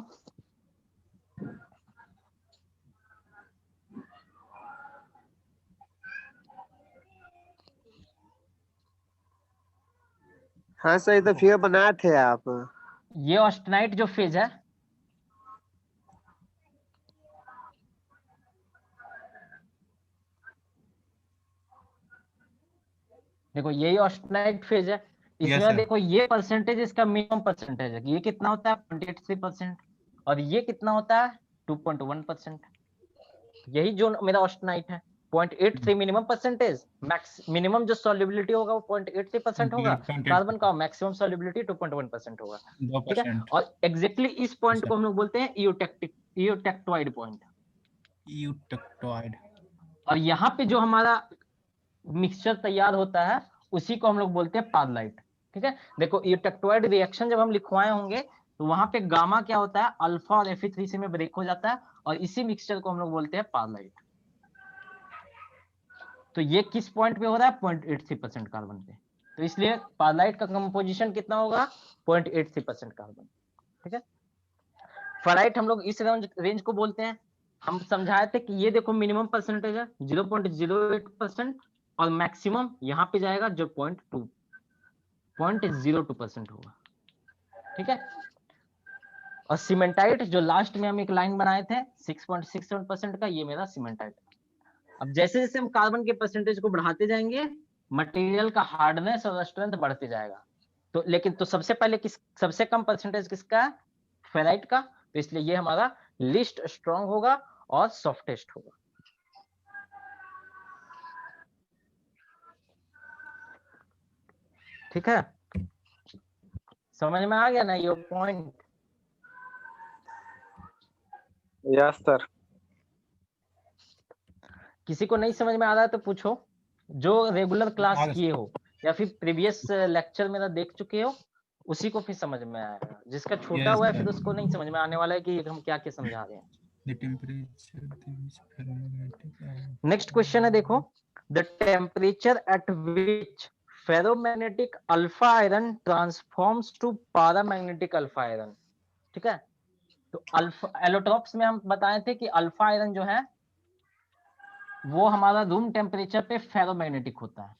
हाँ सर, ये तो फिगर बनाए थे आप। ये ऑस्टेनाइट जो फेज है, देखो यही ऑस्टेनाइट फेज है। यस इसमें सर। देखो ये परसेंटेज इसका मिनिमम परसेंटेज है, ये कितना होता है 0.83%, और ये कितना होता है 2.1%। यही जो मेरा ऑस्टेनाइट है 0.83 मिनिमम परसेंटेज, मैक्स मिनिमम जो सॉल्युबिलिटी होगा वो 0.83% होगा, 0.8 कार्बन का मैक्सिमम सॉल्युबिलिटी 2.1% होगा। ठीक है, 2%। और एग्जैक्टली इस पॉइंट को हम लोग बोलते हैं इयोटेक्टोइड पॉइंट। यूटेक्टोइड। और यहाँ पे जो हमारा मिक्सचर तैयार होता है उसी को हम लोग बोलते हैं पारलाइट। ठीक है, देखो इयोटेक्टोइड रिएक्शन जब हम लिखवाए होंगे तो वहां पे गामा क्या होता है, अल्फा और Fe3 में ब्रेक हो जाता है, और इसी मिक्सचर को हम लोग बोलते हैं पारलाइट। तो ये किस पॉइंट पे हो रहा है 0.83% कार्बन पे, तो इसलिए पारलाइट का कंपोजिशन कितना होगा 0.83% कार्बन। ठीक है, फेराइट हम लोग इस रेंज को बोलते हैं। हम समझाए थे कि ये देखो मिनिमम परसेंटेज है 0.08%, और मैक्सिमम यहाँ पे जाएगा जो 0.02% होगा। ठीक है, और सीमेंटाइट जो लास्ट में हम एक लाइन बनाए थे 6.67% का, ये मेरा सीमेंटाइट। अब जैसे जैसे हम कार्बन के परसेंटेज को बढ़ाते जाएंगे मटेरियल का हार्डनेस और स्ट्रेंथ बढ़ते जाएगा। तो लेकिन तो सबसे पहले सबसे कम परसेंटेज किसका है, फेराइट का, तो इसलिए ये हमारा लिस्ट स्ट्रॉन्ग होगा और सॉफ्टेस्ट होगा। ठीक है, समझ में आ गया ना ये पॉइंट? Yes sir. किसी को नहीं समझ में आ रहा है तो पूछो, जो रेगुलर क्लास आगे। किए हो या फिर प्रीवियस लेक्चर मेरा देख चुके हो उसी को फिर समझ में आएगा, जिसका छूटा Yes, हुआ है sir. फिर उसको नहीं समझ में आने वाला है कि हम क्या क्या समझा रहे हैं। The temperature is ferromagnetic. Next question है, देखो the temperature at which ferromagnetic alpha iron transforms to paramagnetic alpha iron. ठीक है, तो अल्फा एलोट्रॉप्स में हम बताए थे कि अल्फा आयरन जो है वो हमारा रूम टेम्परेचर पे फेरोमैग्नेटिक होता है।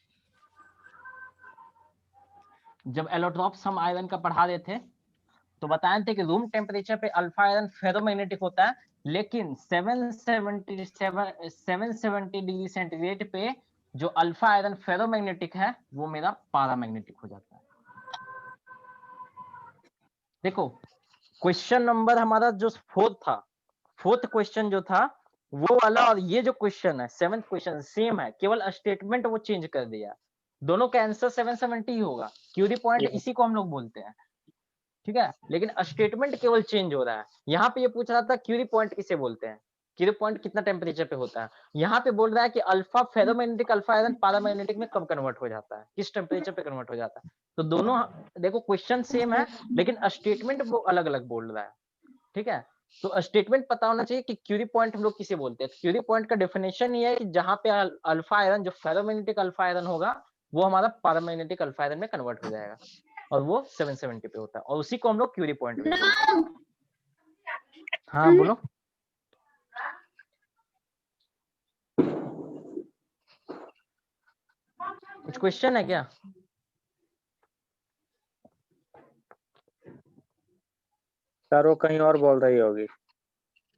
जब एलोट्रॉप्स हम आयरन का पढ़ा रहे थे तो बताए थे कि रूम टेम्परेचर पे अल्फा आयरन फेरोमैग्नेटिक होता है, लेकिन 770 डिग्री सेंटीग्रेड पे जो अल्फा आयरन फेरोमैग्नेटिक है वो मेरा पैरामैग्नेटिक हो जाता है। देखो क्वेश्चन नंबर हमारा जो फोर्थ क्वेश्चन जो था वो वाला और ये जो क्वेश्चन है 7th क्वेश्चन सेम है, केवल स्टेटमेंट वो चेंज कर दिया। दोनों का आंसर 770 ही होगा, क्यूरी पॉइंट इसी को हम लोग बोलते हैं। ठीक है, लेकिन स्टेटमेंट केवल चेंज हो रहा है। यहाँ पे ये पूछ रहा था क्यूरी पॉइंट किसे बोलते हैं, क्यूरी पॉइंट कितना टेम्परेचर पे होता है, यहाँ पे बोल रहा है कि alpha ferromagnetic alpha iron paramagnetic में कब कन्वर्ट हो जाता है, किस टेम्परेचर पे कन्वर्ट हो जाता है। तो दोनों देखो क्वेश्चन सेम है लेकिन स्टेटमेंट वो अलग अलग बोल रहा है। ठीक है, तो स्टेटमेंट पता होना चाहिए कि क्यूरी पॉइंट हम लोग किसे बोलते हैं। क्यूरी पॉइंट का डेफिनेशन ये है कि जहां पे अल्फा आयरन जो फेरोमैग्नेटिक अल्फा आयरन होगा वो हमारा पैरामैग्नेटिक अल्फा आयरन में कन्वर्ट हो जाएगा, और वो 770 पे होता है, और उसी को हम लोग क्यूरी पॉइंट बोलते हैं। हाँ बोलो। कुछ क्वेश्चन है क्या? सर वो कहीं और बोल रही होगी।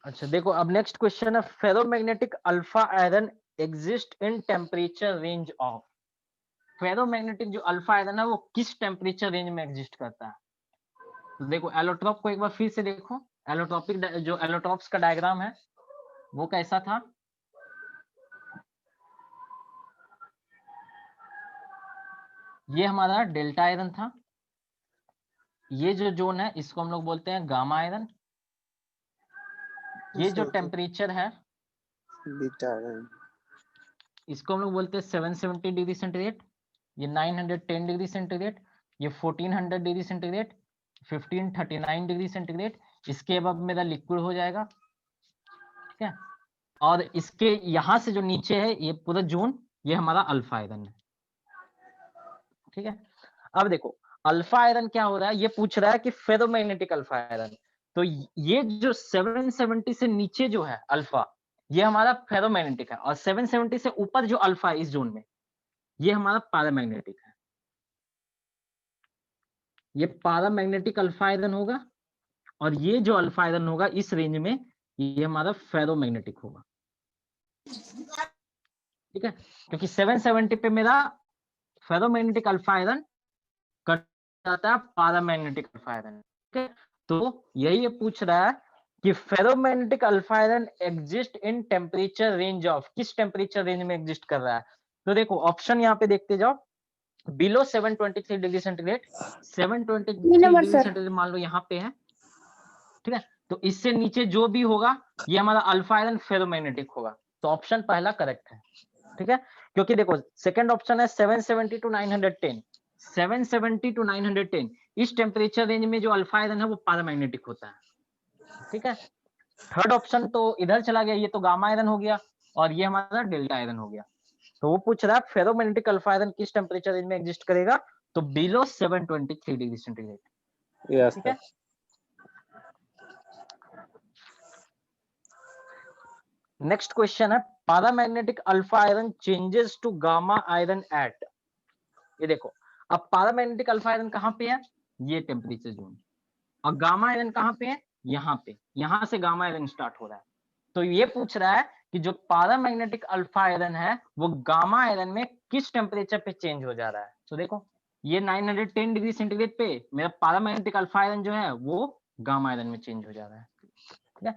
अच्छा देखो अब नेक्स्ट क्वेश्चन है, ferromagnetic alpha iron exist in temperature range of. Ferromagnetic जो अल्फा आयरन है वो किस टेम्परेचर रेंज में एग्जिस्ट करता है। तो देखो एलोट्रॉप को एक बार फिर से देखो, एलोट्रॉपिक जो एलोट्रॉप्स का डायग्राम है वो कैसा था, ये हमारा डेल्टा आयरन था, ये जो जोन है इसको हम लोग बोलते हैं गामा आयरन, ये जो टेम्परेचर है बीटा आयरन, इसको हम लोग बोलते हैं 770 डिग्री सेंटीग्रेड, ये 910 डिग्री सेंटीग्रेड, ये 1400 डिग्री सेंटीग्रेड, 1539 डिग्री सेंटीग्रेड, इसके अब मेरा लिक्विड हो जाएगा। ठीक है। और इसके यहाँ से जो नीचे है ये पूरा जोन, ये हमारा अल्फा आयरन है। ठीक है, अब देखो अल्फा आयरन क्या हो रहा है, ये पूछ रहा है कि फेरोमैग्नेटिक अल्फा आयरन। तो ये जो 770 से नीचे जो है अल्फा, ये हमारा फेरोमैग्नेटिक है, और 770 से ऊपर जो अल्फा है इस जोन में, ये हमारा पैरामैग्नेटिक है। ये पैरामैग्नेटिक अल्फा आयरन होगा, और ये जो अल्फा आयरन होगा इस रेंज में, ये हमारा फेरोमैग्नेटिक होगा। ठीक है, क्योंकि 770 पे मेरा फेरोमैग्नेटिक अल्फा आयरन कट जाता है पैरामैग्नेटिक अल्फा आयरन। ठीक है, तो यही ये पूछ रहा है कि ferromagnetic alpha iron exist in temperature range of, किस टेम्परेचर रेंज में एग्जिस्ट कर रहा है। तो देखो ऑप्शन यहाँ पे देखते जाओ, below 723 degree centigrade, 723 degree centigrade मान लो यहाँ पे है। ठीक है, तो इससे नीचे जो भी होगा ये हमारा अल्फा आयरन फेरोमैग्नेटिक होगा। तो ऑप्शन पहला करेक्ट है। ठीक है, क्योंकि देखो सेकंड ऑप्शन है 770 टू 910, 770 टू 910 इस टेम्परेचर रेंज में जो अल्फा आयरन है वो पैरामैग्नेटिक होता है। ठीक है, थर्ड ऑप्शन तो इधर चला गया, ये तो गामा आयरन हो गया, और ये हमारा डेल्टा आयरन हो गया। तो वो पूछ रहा है फेरोमैग्नेटिक अल्फा आयरन किस टेम्परेचर रेंज में एग्जिस्ट करेगा, तो बिलो 723 डिग्री सेंटीग्रेड। यस ठीक है, नेक्स्ट क्वेश्चन है paramagnetic alpha iron changes to gamma iron at. ये देखो अब पैरामैग्नेटिक अल्फा आयरन कहाँ पे है, ये टेम्परेचर जोन, और गामा आयरन कहाँ पे है, यहाँ पे, यहाँ से गामा आयरन स्टार्ट हो रहा है। तो ये पूछ रहा है कि जो पैरामैग्नेटिक अल्फा आयरन है वो गामा आयरन में किस टेम्परेचर पे चेंज हो जा रहा है। तो देखो ये 910 डिग्री सेंटीग्रेड पे मेरा पैरामैग्नेटिक अल्फा आयरन जो है वो गामा आयरन में चेंज हो जा रहा है। ठीक है,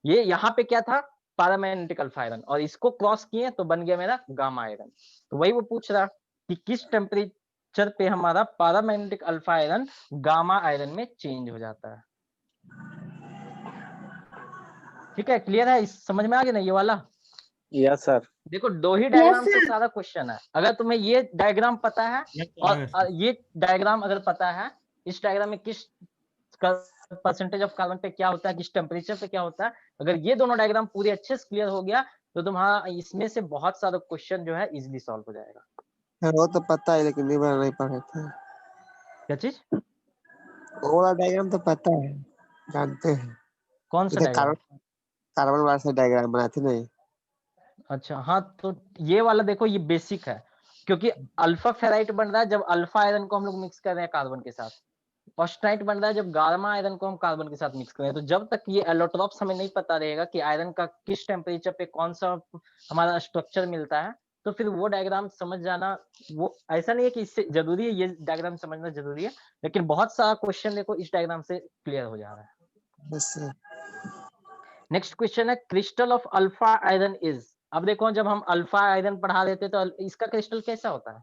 ये यहाँ पे क्या था, पैरामैग्नेटिक अल्फा आयरन, और इसको क्रॉस किए तो बन गया मेरा गामा आयरन। तो वही वो पूछ रहा कि किस टेम्परेचर पे हमारा paramagnetic alpha iron gamma iron में चेंज हो जाता है। ठीक है, क्लियर है, समझ में आ गया ना ये वाला। Yes sir. देखो दो ही डायग्राम से सारा क्वेश्चन है, अगर तुम्हें ये डायग्राम पता है और ये डायग्राम अगर पता है, इस डायग्राम में किस परसेंटेज ऑफ कार्बन पे क्या होता है, किस टेम्परेचर पे क्या होता है, अगर ये दोनों डायग्राम पूरे अच्छे से क्लियर हो गया तो तुम्हारा इसमें से बहुत सारा क्वेश्चन जो है इजीली सॉल्व हो जाएगा। वो तो पता है लेकिन नहीं पढ़े थे। क्या चीज? वो वाला डायग्राम तो पता है, जानते हैं। कौन सा डायग्राम? कार्बन वाला से डायग्राम बनाते नहीं। अच्छा हाँ, तो ये वाला देखो ये बेसिक है, क्योंकि अल्फा फेराइट बन रहा है जब अल्फा आयरन को हम लोग मिक्स कर रहे हैं कार्बन के साथ, ऑस्टाइट बन रहा है जब गामा आयरन को हम कार्बन के साथ मिक्स कर रहे हैं। तो जब तक ये एलोट्रॉप्स हमें नहीं पता रहेगा कि आयरन का किस टेम्परेचर पे कौन सा हमारा स्ट्रक्चर मिलता है, तो फिर वो डायग्राम समझ जाना, वो ऐसा नहीं है कि इससे जरूरी है ये डायग्राम समझना जरूरी है, लेकिन बहुत सारा क्वेश्चन देखो इस डायग्राम से क्लियर हो जा रहा है। नेक्स्ट क्वेश्चन है crystal of alpha iron is. अब देखो जब हम अल्फा आयरन पढ़ा देते तो इसका क्रिस्टल कैसा होता है,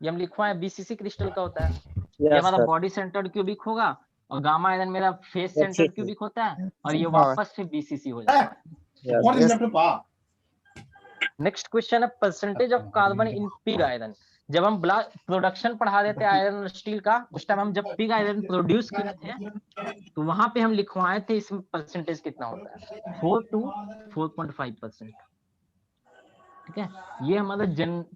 ये हम लिखवाएं बीसीसी क्रिस्टल का होता है। ये हमारा बॉडी सेंटर्ड क्यूबिक होगा, और गामा आयरन मेरा फेस सेंटर्ड क्यूबिक होता है, और ये वापस से बीसीसी हो जाता है। नेक्स्ट क्वेश्चन है percentage of carbon in pig iron. जब हम प्रोडक्शन पढ़ा देते हैं आयरन स्टील का, उस टाइम हम जब पिग आयरन प्रोड्यूस किए थे तो वहां पे हम लिखवाए थे इसमें परसेंटेज कितना होता है, 4 to 4.5%। ठीक है, ये हमारा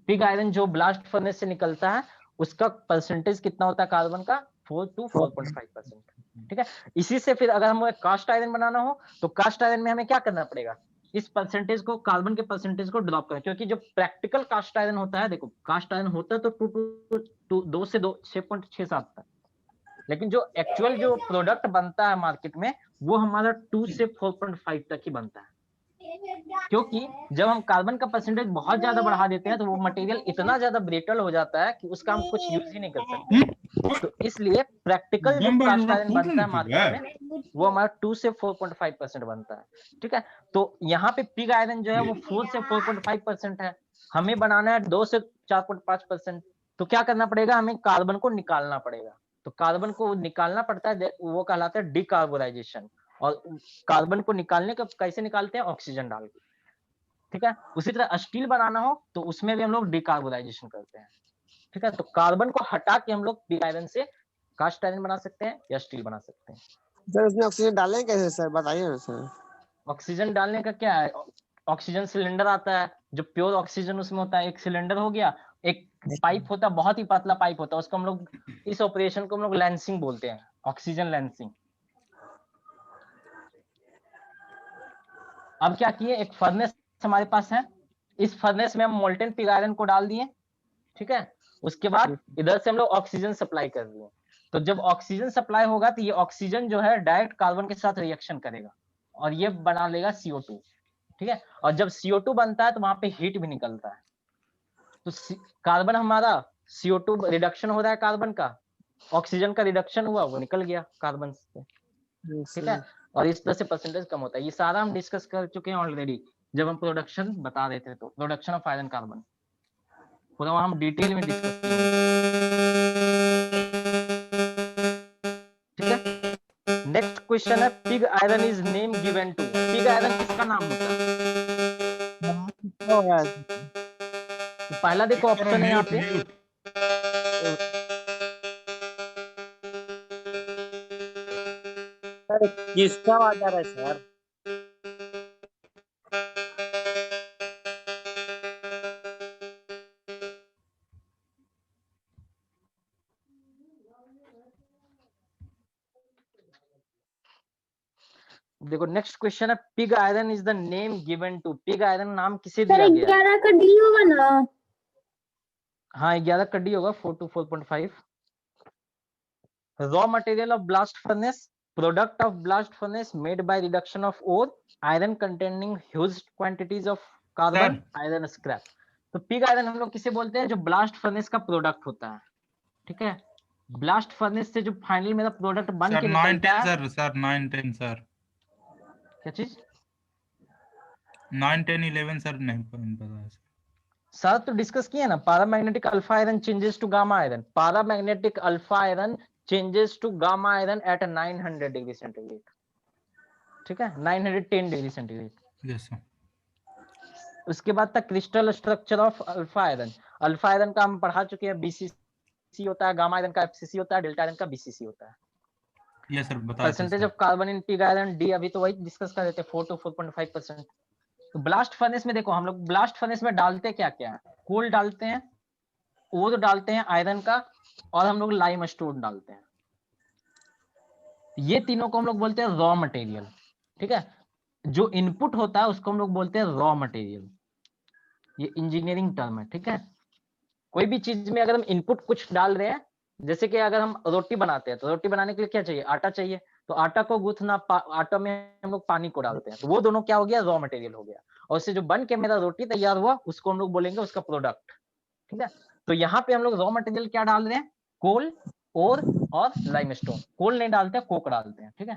पिग आयरन जो ब्लास्ट फर्नेस से निकलता है उसका परसेंटेज कितना होता है कार्बन का, 4 to 4.5%। ठीक है, इसी से फिर अगर हमें कास्ट आयरन बनाना हो तो कास्ट आयरन में हमें क्या करना पड़ेगा, इस परसेंटेज को, कार्बन के परसेंटेज को ड्रॉप करें, क्योंकि जो प्रैक्टिकल कास्ट आयरन होता है, देखो कास्ट आयरन होता है तो 2 से 6.67 तक, लेकिन जो एक्चुअल जो प्रोडक्ट बनता है मार्केट में वो हमारा 2 से 4.5 तक ही बनता है, क्योंकि जब हम कार्बन का परसेंटेज बहुत ज्यादा बढ़ा देते हैं तो वो मटेरियल इतना ज्यादा ब्रिटल हो जाता है कि उसका हम कुछ यूज ही नहीं कर सकते। तो इसलिए प्रैक्टिकल जो कास्ट आयरन बनता है मार्केट में वो हमारा 2 से 4.5% बनता है। ठीक है, तो यहाँ पे पिग आयरन जो है वो 4 से 4.5% है, हमें बनाना है 2 से 4.5%। तो क्या करना पड़ेगा, हमें कार्बन को निकालना पड़ेगा। तो कार्बन को निकालना पड़ता है, वो कहलाता है डिकार्बोनाइजेशन, और कार्बन को निकालने का कैसे निकालते हैं, ऑक्सीजन डाल के। ठीक है, उसी तरह स्टील बनाना हो तो उसमें भी हम लोग डिकार्बोनाइजेशन करते हैं। ठीक है, तो कार्बन को हटा के हम लोग पिग आयरन से कास्ट आयरन बना सकते हैं या स्टील बना सकते हैं। सर उसमें ऑक्सीजन डालें कैसे सर, बताइए ना सर। ऑक्सीजन डालने का क्या है, ऑक्सीजन सिलेंडर आता है, जो प्योर ऑक्सीजन उसमें होता है, एक सिलेंडर हो गया, एक पाइप होता है, बहुत ही पतला पाइप होता है, उसको हम लोग, इस ऑपरेशन को हम लोग लेंसिंग बोलते हैं, ऑक्सीजन लेंसिंग। अब क्या किए, एक फर्नेस हमारे पास है, इस फर्नेस में हम मोल्टेन पिग आयरन को डाल दिए, ठीक है। उसके बाद इधर से हम लोग ऑक्सीजन सप्लाई कर दिए, तो जब ऑक्सीजन सप्लाई होगा तो ये ऑक्सीजन जो है डायरेक्ट कार्बन के साथ रिएक्शन करेगा और ये बना लेगा CO2, ठीक है। और जब CO2 बनता है तो वहां पे हीट भी निकलता है, तो कार्बन हमारा CO2 रिडक्शन हो रहा है, कार्बन का, ऑक्सीजन का रिडक्शन हुआ, वो निकल गया कार्बन से, ठीक है। और इस तरह से परसेंटेज कम होता है। ये सारा हम डिस्कस कर चुके हैं ऑलरेडी, जब हम प्रोडक्शन बता रहे थे, तो प्रोडक्शन ऑफ आयरन कार्बन पूरा वहां हम डिटेल में डिस्कस किए, ठीक है। नेक्स्ट क्वेश्चन है, pig iron is name given to, pig iron किसका नाम होता है? तो पहला देखो ऑप्शन है यहाँ पे, सर किसका ऑर्डर है सर? देखो नेक्स्ट क्वेश्चन है, pig iron is the name given to, pig iron नाम किसे सर दिया गया? 11 का डी होगा ना? हाँ 11 का डी होगा, 4 to 4.5। Raw material of blast furnace, product of blast furnace made by reduction of ore, iron containing huge quantities of carbon, iron scrap. तो पिग आयरन हम लोग किसे बोलते हैं? जो ब्लास्ट फर्नेस का प्रोडक्ट होता है, ठीक है। ब्लास्ट फर्नेस से जो फाइनल मेरा प्रोडक्ट बन सर के 9 निकलता 10 है, सर 9 10 सर क्या चीज? 9 10 11 सर नहीं पता है सर। सर तो डिस्कस किए ना, paramagnetic alpha iron changes to gamma iron, paramagnetic alpha iron changes to gamma iron at 900 degree centigrade, ठीक है, 910 डिग्री सेंटीग्रेड। Yes sir. उसके बाद तक crystal structure of alpha iron, alpha iron का हम पढ़ा चुके हैं, BCC होता है, गामा आयरन का FCC होता है, डेल्टा आयरन का BCC होता है। यस सर बता percentage of carbon in pig iron D, अभी तो वही डिस्कस कर रहे थे, 4 to 4.5%। तो ब्लास्ट फर्नेस में देखो, हम लोग ब्लास्ट फर्नेस में डालते क्या क्या है? कोल डालते हैं, ओर डालते हैं आयरन का, और हम लोग लाइम स्टोन डालते हैं। ये तीनों को हम लोग बोलते हैं रॉ मटेरियल, ठीक है। जो इनपुट होता है उसको हम लोग बोलते हैं रॉ मटेरियल, ये इंजीनियरिंग टर्म है, ठीक है। कोई भी चीज में अगर हम इनपुट कुछ डाल रहे हैं, जैसे कि अगर हम रोटी बनाते हैं तो रोटी बनाने के लिए क्या चाहिए? आटा चाहिए, तो आटा को गूंथना, आटा में हम लोग पानी को डालते हैं, तो वो दोनों क्या हो गया? रॉ मटेरियल हो गया। और उससे जो बन के मेरा रोटी तैयार हुआ उसको हम लोग बोलेंगे उसका प्रोडक्ट, ठीक है। तो यहाँ पे हम लोग रॉ मटेरियल क्या डाल रहे हैं? कोल, ओर और लाइमस्टोन। कोल नहीं डालते, कोक डालते हैं, ठीक है।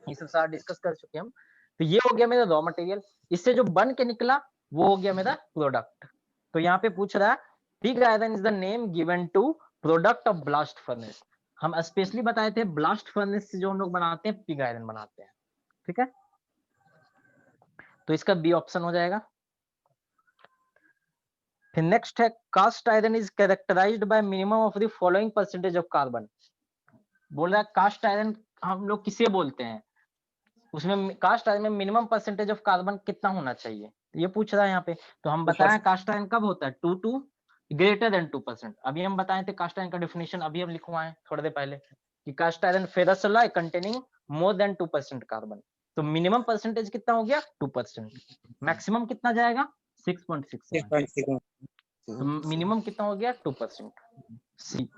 ये सब सारा डिस्कस कर चुके हम। तो ये हो गया मेरा रॉ मटेरियल, इससे जो बन के निकला वो हो गया मेरा प्रोडक्ट। तो यहाँ पे पूछ रहा है, pig iron is the name given to product of blast furnace. हम स्पेशली बताए थे ब्लास्ट फर्नेस से जो हम लोग बनाते हैं पिग आयरन बनाते हैं, ठीक है। तो इसका बी ऑप्शन हो जाएगा। फिर नेक्स्ट है, cast iron is characterized by minimum of the following percentage of carbon. बोल रहा है कास्ट आयरन हम लोग किसे बोलते हैं, उसमें कास्ट आयरन में मिनिमम परसेंटेज ऑफ कार्बन कितना होना चाहिए, ये पूछ रहा है यहाँ पे। तो हम बताएं कास्ट आयरन कब होता है? 2 to ग्रेटर देन 2%। अभी हम बताए थे कास्ट आयरन का डेफिनेशन, अभी हम लिखवाएं थोड़ी देर पहले, कि cast iron ferrous alloy containing more than 2% carbon. तो मिनिमम परसेंटेज कितना हो गया? 2%। मैक्सिमम कितना जाएगा? 6.6। तो मिनिमम कितना हो गया? 2%। सी।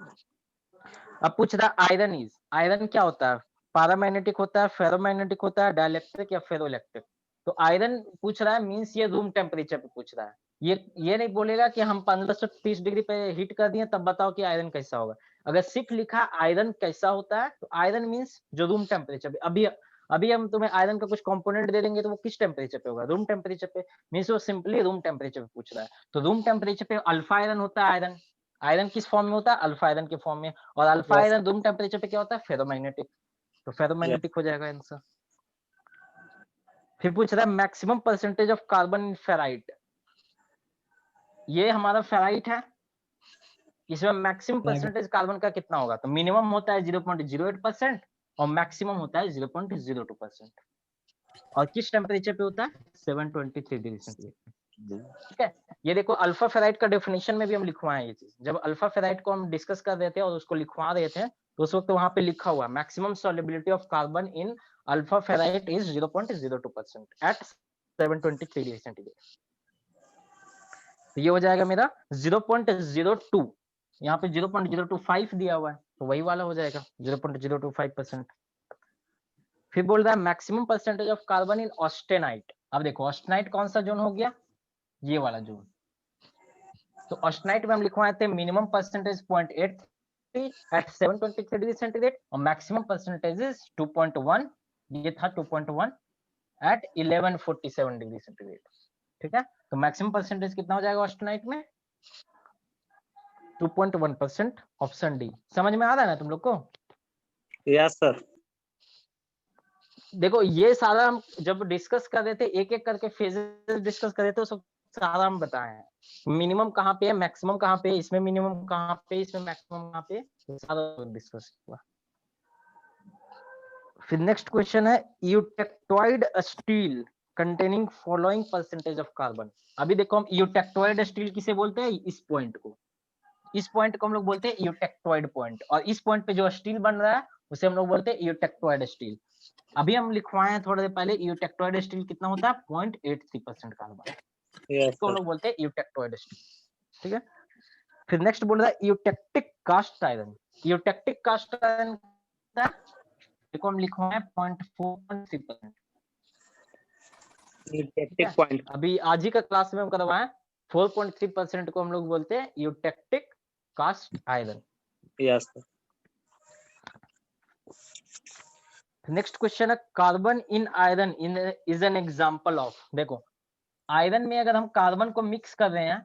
अब पूछ रहा है आयरन इज, आयरन क्या होता है? पैरामैग्नेटिक होता है, फेरोमैग्नेटिक होता है, डाइलेक्ट्रिक या फेरोइलेक्ट्रिक। तो आयरन पूछ रहा है मींस ये रूम टेम्परेचर पे पूछ रहा है। ये नहीं बोलेगा कि हम 1530 डिग्री पे हीट कर दिए तब बताओ कि आयरन कैसा होगा। अगर सिर्फ लिखा आयरन कैसा होता है तो आयरन मींस जो रूम टेम्परेचर पे, अभी हम तुम्हें आयरन का कुछ कंपोनेंट दे देंगे तो वो किस टेम्परेचर पे होगा? रूम टेम्परेचर पे। मींस वो सिंपली रूम टेम्परेचर पे पूछ रहा है। तो रूम टेम्परेचर पे अल्फा आयरन होता है। आयरन आयरन किस फॉर्म में होता है? अल्फा आयरन के फॉर्म में। और अल्फा आयरन रूम टेम्परेचर पे क्या होता है? फेरोमैग्नेटिक। तो फेरोमैग्नेटिक हो जाएगा आंसर। फिर पूछ रहा है maximum percentage of carbon in ferrite. ये हमारा फेराइट है, इसमें मैक्सिमम परसेंटेज कार्बन का कितना होगा? तो मिनिमम होता है 0.08% और मैक्सिमम होता है 0.02%। और किस टेम्परेचर पे होता है 723 डिग्री सेंटीग्रेड। ठीक है, ये देखो अल्फा फेराइट का डेफिनेशन में भी हम लिखवाए ये चीज। जब अल्फा फेराइट को हम डिस्कस कर रहे थे और उसको लिखवा रहे थे तो उस वक्त वहां पे लिखा हुआ maximum solubility of carbon in alpha ferrite is 0.02% at 723 degree centigrade. तो ये हो जाएगा मेरा 0.02, यहाँ पे 0.025 दिया हुआ है तो वही वाला हो जाएगा 0.025%। फिर बोल रहा है maximum percentage of carbon in austenite. अब देखो ऑस्टेनाइट कौन सा जोन हो गया, ये वाला जोन। तो ऑस्टेनाइट में हम लिखवाए थे minimum percentage 0.83 at 723 degree centigrade और मैक्सिमम परसेंटेज इज 2.1, ये था 2.1 एट 1147 डिग्री सेंटीग्रेड। ठीक है, तो मैक्सिमम परसेंटेज कितना हो जाएगा ऑस्टेनाइट में 2.1%, ऑप्शन डी। समझ में आ रहा है ना तुम लोग को? Yes sir. देखो ये सारा हम जब डिस्कस कर रहे थे एक एक करके फेजेस डिस्कस कर रहे थे तो सारा हम बताए हैं मिनिमम कहाँ पे है, मैक्सिमम कहाँ पे, इसमें मिनिमम कहाँ पे, इसमें मैक्सिमम कहाँ पे, सारा डिस्कस हुआ। फिर नेक्स्ट क्वेश्चन है eutectoid steel containing following percentage of carbon. अभी देखो हम यूटेक्टोइड स्टील किसे बोलते हैं, इस पॉइंट को, इस पॉइंट को हम लोग बोलते हैं यूटेक्टोइड पॉइंट, और इस पॉइंट पे जो स्टील बन रहा है उसे हम लोग बोलते हैं यूटेक्टोइड स्टील। अभी हम लिखवाए हैं थोड़ी देर पहले यूटेक्टोइड स्टील कितना होता है 0.83% कार्बन, इसको हम लोग बोलते हैं यूटेक्टोइड स्टील। ठीक है, फिर नेक्स्ट बोल रहा है eutectic cast iron. Eutectic cast iron देखो हम लिखवाए 0.4%। पॉइंट अभी आज ही का क्लास में हम करवाए 4.3% को हम लोग बोलते हैं eutectic cast iron. Yes sir. Next question है carbon in iron in is an example of. देखो आयरन में अगर हम कार्बन को मिक्स कर रहे हैं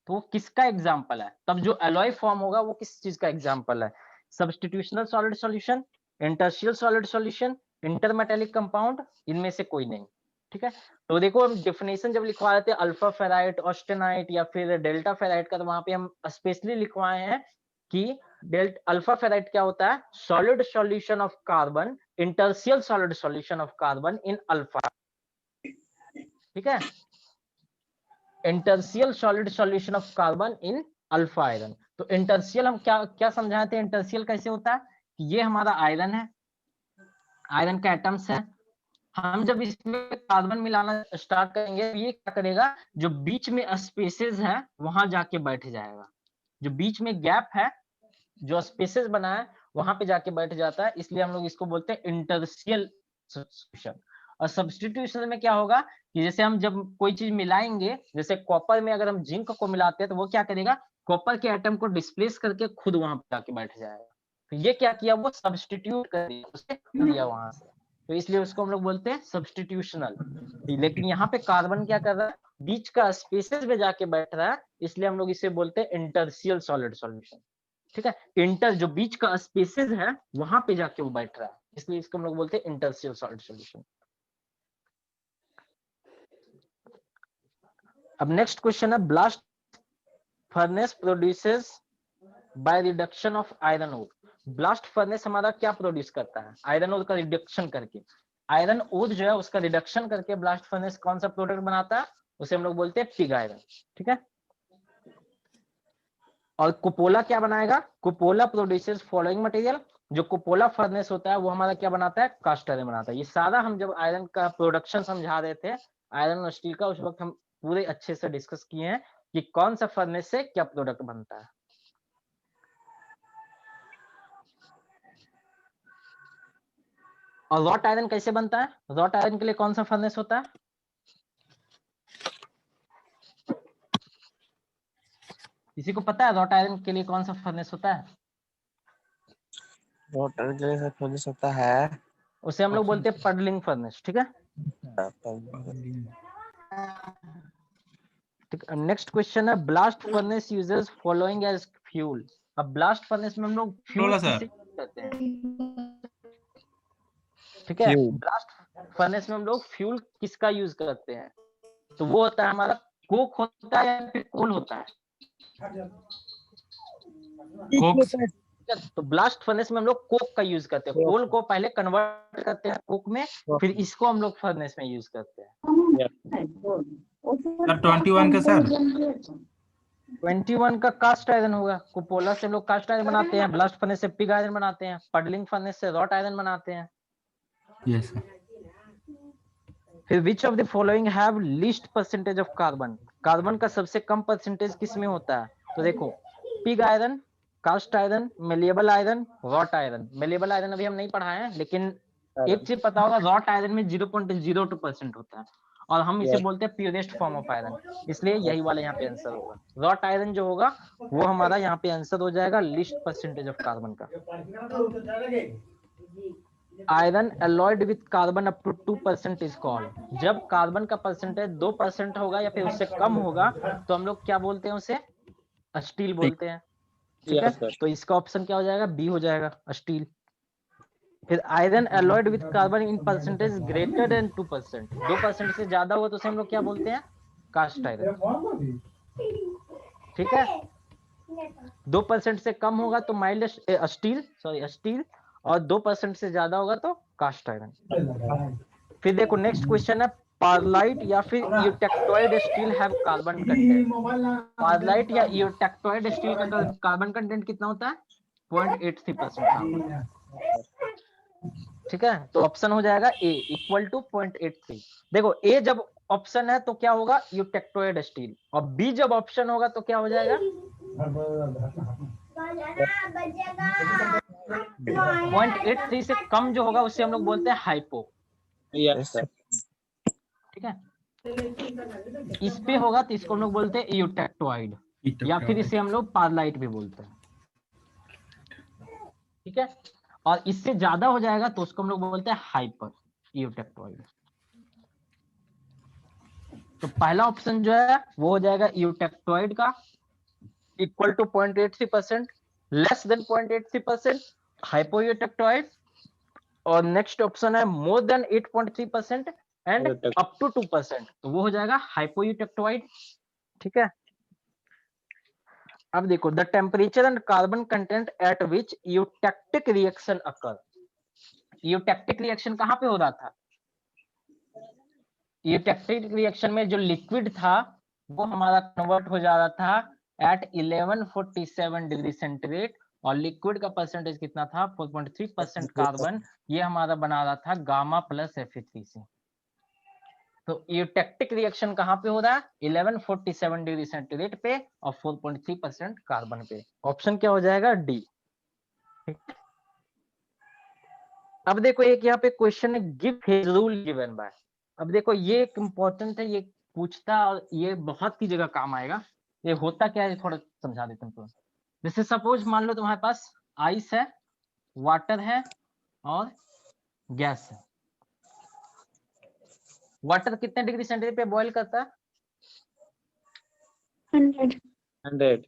तो वो किसका एग्जांपल है, तब जो एलॉय फॉर्म होगा वो किस चीज का एग्जांपल है, substitutional solid solution, interstitial solid solution, intermetallic compound, इनमें से कोई नहीं। ठीक है, तो देखो हम डेफिनेशन जब लिखवा रहे थे अल्फा फेराइट, ऑस्टेनाइट या फिर डेल्टा फेराइट का, तो वहां पे हम स्पेशली लिखवाए हैं कि अल्फा फेराइट क्या होता है, solid solution of carbon, interstitial solid solution of carbon in alpha. ठीक है, interstitial solid solution of carbon in alpha iron. तो इंटरशियल हम क्या क्या समझाए थे, इंटरशियल कैसे होता है कि ये हमारा आयरन है, आयरन का एटम्स है, हम जब इसमें कार्बन मिलाना स्टार्ट करेंगे ये क्या करेगा, जो बीच में स्पेसेस है वहां जाके बैठ जाएगा, जो बीच में गैप है, जो स्पेसेस बना है वहां पे जाके बैठ जाता है, इसलिए हम लोग इसको बोलते हैं इंटरशियल सब्स्टिट्यूशन। और सब्स्टिट्यूशन में क्या होगा कि जैसे हम जब कोई चीज मिलाएंगे, जैसे कॉपर में अगर हम जिंक को मिलाते हैं तो वो क्या करेगा, कॉपर के एटम को डिस्प्लेस करके खुद वहां पे जाके बैठ जाएगा। तो ये क्या किया, वो सब्स्टिट्यूट कर दिया, उसे दिया वहां से, तो इसलिए उसको हम लोग बोलते हैं सब्स्टिट्यूशनल। लेकिन यहाँ पे कार्बन क्या कर रहा है, बीच का स्पेसेस में जाके बैठ रहा है, इसलिए हम लोग इसे बोलते हैं इंटरशियल सॉलिड सॉल्यूशन। ठीक है, इंटर जो बीच का स्पेसेस है वहां पे जाके वो बैठ रहा है, इसलिए इसको हम लोग बोलते हैं इंटरशियल सॉलिड सॉल्यूशन। अब नेक्स्ट क्वेश्चन है blast furnace produces by reduction of iron ore. Blast furnace हमारा क्या प्रोड्यूस करता है, आयरन ओर का रिडक्शन करके, आयरन ओर जो है उसका रिडक्शन करके ब्लास्ट फर्नेस कौन सा प्रोडक्ट बनाता है, उसे हम लोग बोलते हैं पिग आयरन। ठीक है, और कुपोला क्या बनाएगा, कुपोला प्रोड्यूसेस फॉलोइंग मटेरियल। जो कुपोला फर्नेस होता है वो हमारा क्या बनाता है, कास्ट आयरन बनाता है। ये सारा हम जब आयरन का प्रोडक्शन समझा रहे थे आयरन और स्टील का, उस वक्त हम पूरे अच्छे से डिस्कस किए हैं कि कौन सा फर्नेस से क्या प्रोडक्ट बनता है। और रॉट आयरन कैसे बनता है, रॉट आयरन के लिए कौन सा फर्नेस होता है, किसी को पता है रॉट आयरन के लिए कौन सा फर्नेस होता है? रॉट आयरन के लिए फर्नेस होता है, उसे हम लोग बोलते हैं पडलिंग फर्नेस। ठीक है, नेक्स्ट क्वेश्चन है blast furnace uses following as fuel. अब ब्लास्ट फर्नेस में हम लोग फ्यूल किसे यूज करते हैं, ठीक है, ब्लास्ट फर्नेस में हम लोग फ्यूल किसका यूज करते हैं, तो वो होता है हमारा कोक होता है या फिर कोल होता है, तो ब्लास्ट फर्नेस में हम लोग कोक का यूज करते हैं, कोल को पहले कन्वर्ट करते हैं कोक में, फिर इसको हम लोग फर्नेस में यूज करते हैं। सर 21 का सर 21 का कास्ट आयरन होगा, कुपोला से हम लोग कास्ट आयरन बनाते हैं, ब्लास्ट फर्नेस से पिग आयरन बनाते हैं, पडलिंग फर्नेस से रॉट आयरन बनाते हैं। Yes sir. फिर which of the following have least percentage of carbon, carbon का सबसे कम परसेंटेज किस में होता है? तो देखो pig iron, cast iron, malleable iron, wrought iron. Malleable iron अभी हम नहीं पढ़ाए हैं, लेकिन एक चीज पता होगा, रॉट आयरन में 0.02% होता है और हम इसे बोलते हैं प्योरेस्ट फॉर्म ऑफ आयरन, इसलिए यही वाला यहाँ पे आंसर होगा। रॉट आयरन जो होगा वो हमारा यहाँ पे आंसर हो जाएगा लीस्ट परसेंटेज ऑफ कार्बन का। Iron alloyed with carbon up to 2% is called, जब कार्बन का परसेंटेज 2% होगा या फिर उससे कम होगा तो हम लोग क्या बोलते हैं, उसे स्टील बोलते हैं। ठीक है, तो इसका ऑप्शन क्या हो जाएगा? बी हो जाएगा, स्टील। फिर iron alloyed with carbon in percentage greater than 2%, 2% से ज्यादा होगा तो उसे हम लोग क्या बोलते हैं? Cast iron. ठीक है, 2% से कम होगा तो माइल्ड स्टील, सॉरी स्टील, और 2% से ज्यादा होगा तो कास्ट आयरन। फिर देखो नेक्स्ट क्वेश्चन है, पारलाइट या फिर eutectoid steel have carbon content. Pearlite या यूटेक्टोइड स्टील का कार्बन कंटेंट कितना होता है? 0.83% कार्बन। ठीक है, तो ऑप्शन हो जाएगा ए इक्वल टू 0.83। देखो ए जब ऑप्शन है तो क्या होगा? यूटेक्टोइड स्टील, और बी जब ऑप्शन होगा तो क्या हो जाएगा? 0.83 से कम जो होगा उसे हम लोग बोलते हैं हाइपो। Yes sir. ठीक है, इस पे होगा तो इसको हम लोग बोलते हैं यूटेक्टोइड, या फिर इसे हम लोग पारलाइट भी बोलते हैं। ठीक है, और इससे ज्यादा हो जाएगा तो उसको हम लोग बोलते हैं हाइपर यूटेक्टोइड। तो पहला ऑप्शन जो है वो हो जाएगा यूटेक्टोइड का, equal to 0.83%, less than 0.83% hypoeutectoid, और नेक्स्ट ऑप्शन है more than 8.3% and up to 2%, तो वो हो जाएगा हाइपोयूटेक्टोइड। ठीक है, अब देखो the temperature and carbon content eight which eutectic reaction occur. Eutectic reaction कहाँ पे हो रहा था? यूटेक्टिक रिएक्शन में जो लिक्विड था वो हमारा कन्वर्ट हो जा रहा था एट 1147 डिग्री सेंटीग्रेड, और लिक्विड का परसेंटेज कितना था? 4.3% कार्बन, ये हमारा बना रहा था गामा प्लस Fe3 से। तो यूटेक्टिक रिएक्शन कहाँ पे हो रहा है? 1147 डिग्री सेंटीग्रेड पे और 4.3% कार्बन पे। ऑप्शन क्या हो जाएगा? डी। अब देखो एक यहाँ पे क्वेश्चन है, give phase rule given by. अब देखो ये एक इंपॉर्टेंट है, ये पूछता और ये बहुत ही जगह काम आएगा। ये होता क्या है थोड़ा समझा देता हूँ। जैसे सपोज मान लो तुम्हारे पास आइस है, वाटर है और गैस है। वाटर कितने डिग्री सेंटीग्रेड पे बॉईल करता है? 100।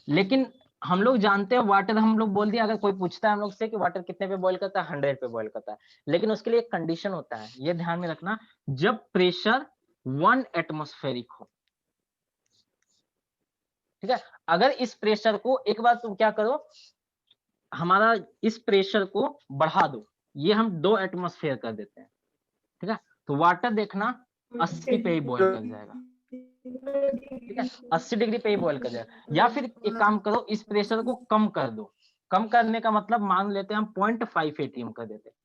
लेकिन हम लोग जानते हैं वाटर, हम लोग बोल दिया, अगर कोई पूछता है हम लोग से कि वाटर कितने पे बॉईल करता है? 100 पे बॉईल करता है। लेकिन उसके लिए एक कंडीशन होता है, ये ध्यान में रखना, जब प्रेशर 1 एटमॉस्फेरिक हो। ठीक है, अगर इस प्रेशर को एक बार तुम क्या करो, हमारा इस प्रेशर को बढ़ा दो, ये हम 2 एटमॉस्फेयर कर देते हैं। ठीक है, तो वाटर देखना 80 पे ही बॉईल कर जाएगा। ठीक है, 80 डिग्री पे ही बॉईल कर जाएगा। या फिर एक काम करो, इस प्रेशर को कम कर दो। कम करने का मतलब मान लेते हैं हम 0.5 atm कर देते हैं।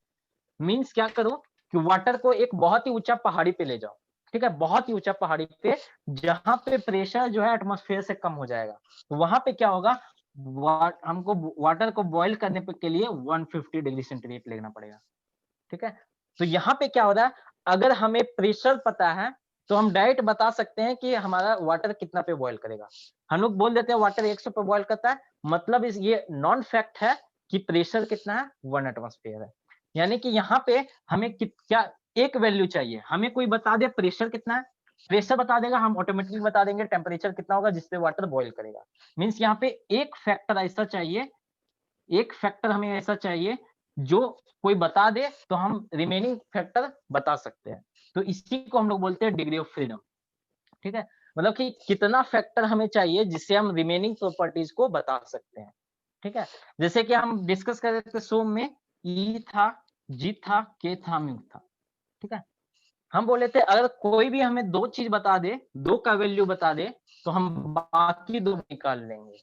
मीन्स क्या करो कि वाटर को एक बहुत ही ऊंचा पहाड़ी पे ले जाओ। ठीक है, बहुत ही ऊंचा पहाड़ी पे, जहां पे प्रेशर जो है एटमॉस्फेयर से कम हो जाएगा, तो वहां पे क्या होगा, हमको वाटर को बॉईल करने के लिए 150 डिग्री सेंटीग्रेड लेना पड़ेगा। ठीक है, तो यहाँ पे क्या हो रहा है, अगर हमें प्रेशर पता है तो हम डायरेक्ट बता सकते हैं कि हमारा वाटर कितना पे बॉईल करेगा। हम लोग बोल देते हैं वाटर 100 पे बॉईल करता है, मतलब ये नॉन फैक्ट है कि प्रेशर कितना है? 1 एटमॉस्फेयर है। यानी कि यहाँ पे हमें क्या एक वैल्यू चाहिए, हमें कोई बता दे प्रेशर कितना है, प्रेशर बता देगा, हम ऑटोमेटिकली बता देंगे टेम्परेचर कितना होगा जिसपे वाटर बॉईल करेगा। मीन्स यहाँ पे एक फैक्टर ऐसा चाहिए, एक फैक्टर हमें ऐसा चाहिए जो कोई बता दे तो हम रिमेनिंग फैक्टर बता सकते हैं। तो इसी को हम लोग बोलते हैं डिग्री ऑफ फ्रीडम। ठीक है, मतलब कि कितना फैक्टर हमें चाहिए जिससे हम रिमेनिंग प्रॉपर्टीज को बता सकते हैं। ठीक है, जैसे कि हम डिस्कस कर रहे थे सोम में, ई था, जी था, के था, म्यू था। ठीक है, हम बोले थे अगर कोई भी हमें दो चीज बता दे, दो का वैल्यू बता दे, तो हम बाकी दो निकाल लेंगे।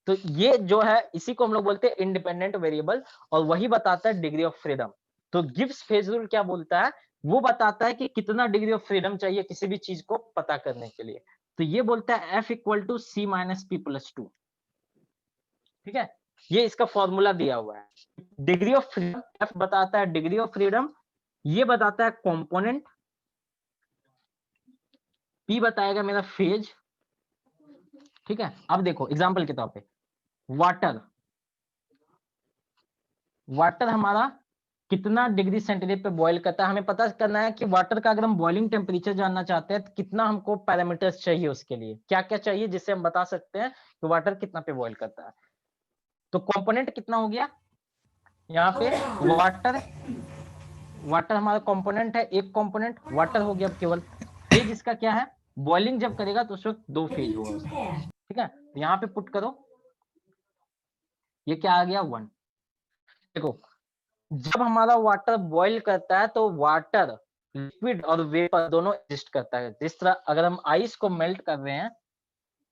तो ये जो है इसी को हम लोग बोलते हैं इंडिपेंडेंट वेरिएबल, और वही बताता है डिग्री ऑफ फ्रीडम। तो गिब्स फेज रूल क्या बोलता है, वो बताता है कि कितना डिग्री ऑफ फ्रीडम चाहिए किसी भी चीज को पता करने के लिए। तो ये बोलता है F equal to C minus P plus two. ठीक है, ये इसका फॉर्मूला दिया हुआ है। डिग्री ऑफ फ्रीडम, एफ बताता है डिग्री ऑफ फ्रीडम, ये बताता है कंपोनेंट, पी बताएगा मेरा फेज। ठीक है, अब देखो एग्जांपल के तौर पे वाटर, वाटर हमारा कितना डिग्री सेंटीग्रेड पे बॉईल करता है, हमें पता करना है कि वाटर का अगर हम बॉइलिंग टेम्परेचर जानना चाहते हैं तो कितना हमको पैरामीटर्स चाहिए, उसके लिए क्या क्या चाहिए जिससे हम बता सकते हैं कि वाटर कितना पे बॉईल करता है। तो कंपोनेंट कितना हो गया यहाँ पे, वाटर, वाटर हमारा कंपोनेंट है, एक कंपोनेंट वाटर हो गया। अब केवल फेज इसका क्या है, बॉइलिंग जब करेगा तो उस वक्त दो फेज होगा उसका। ठीक है, तो यहाँ पे पुट करो, ये क्या आ गया 1। देखो जब हमारा वाटर बॉईल करता है तो वाटर, लिक्विड और वेपर दोनों एग्जिस्ट करता है। जिस तरह अगर हम आइस को मेल्ट कर रहे हैं,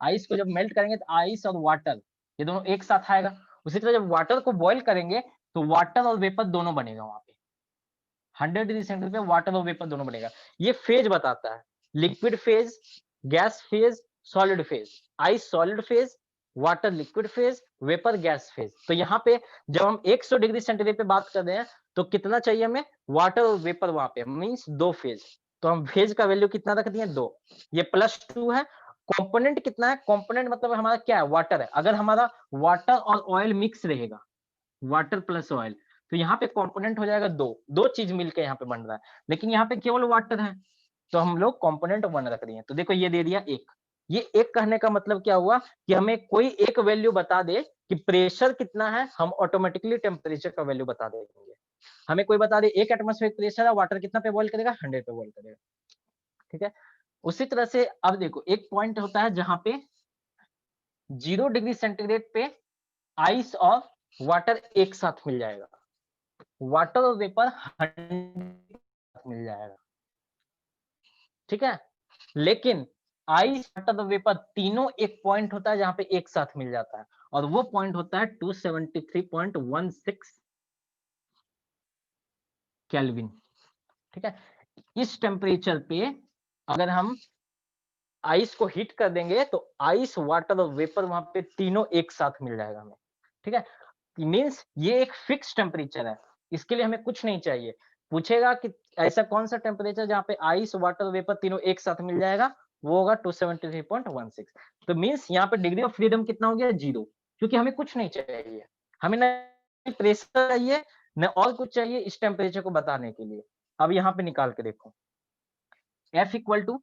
आइस को जब मेल्ट करेंगे तो आइस और वाटर ये दोनों एक साथ आएगा। उसी तरह जब वाटर को बॉईल करेंगे तो वाटर और वेपर दोनों बनेगा वहां पे 100 डिग्री सेंटीग्रेड पे वाटर और वेपर दोनों बनेगा। ये फेज बताता है, liquid phase, gas phase, solid phase, ice solid phase, water liquid phase, vapour gas phase. तो यहाँ पे जब हम 100 डिग्री सेंटीग्रेड पे बात कर रहे हैं तो कितना चाहिए हमें, वाटर और वेपर वहां पे मींस दो फेज। तो हम फेज का वैल्यू कितना रख दिए 2, ये +2 है। कंपोनेंट कितना है, कंपोनेंट मतलब हमारा क्या है, वाटर है। अगर हमारा वाटर और ऑयल मिक्स रहेगा, वाटर प्लस ऑयल, तो यहाँ पे कंपोनेंट हो जाएगा 2, दो चीज मिलकर यहाँ पे बन रहा है, लेकिन यहाँ पे केवल वाटर है तो हम लोग कंपोनेंट 1 रख दिए। तो देखो ये दे दिया 1। ये 1 कहने का मतलब क्या हुआ कि हमें कोई एक वैल्यू बता दे कि प्रेशर कितना है, हम ऑटोमेटिकली टेम्परेचर का वैल्यू बता देंगे। हमें कोई बता दे 1 एटमॉस्फेरिक प्रेशर है, वाटर कितना पे बॉईल करेगा, 100 पे बॉईल करेगा। ठीक है, उसी तरह से अब देखो एक पॉइंट होता है जहां पे 0 डिग्री सेंटीग्रेड पे आइस और वाटर एक साथ मिल जाएगा, वाटर और वेपर 100 मिल जाएगा। ठीक है, लेकिन आइस, वाटर और वेपर तीनों एक पॉइंट होता है जहां पे एक साथ मिल जाता है, और वो पॉइंट होता है 273.16 केल्विन। ठीक है, इस टेम्परेचर पे अगर हम आइस को हीट कर देंगे तो आइस, वाटर और वेपर वहां पे तीनों एक साथ मिल जाएगा हमें। ठीक है, मींस ये एक फिक्स टेम्परेचर है, इसके लिए हमें कुछ नहीं चाहिए। पूछेगा कि ऐसा कौन सा टेम्परेचर जहाँ पे आइस, वाटर, वेपर तीनों एक साथ मिल जाएगा, वो होगा 273.16। तो मींस यहाँ पे डिग्री ऑफ फ्रीडम कितना हो गया 0, क्योंकि हमें कुछ नहीं चाहिए, हमें न प्रेशर चाहिए न और कुछ चाहिए इस टेम्परेचर को बताने के लिए। अब यहाँ पे निकाल के देखो, F equal to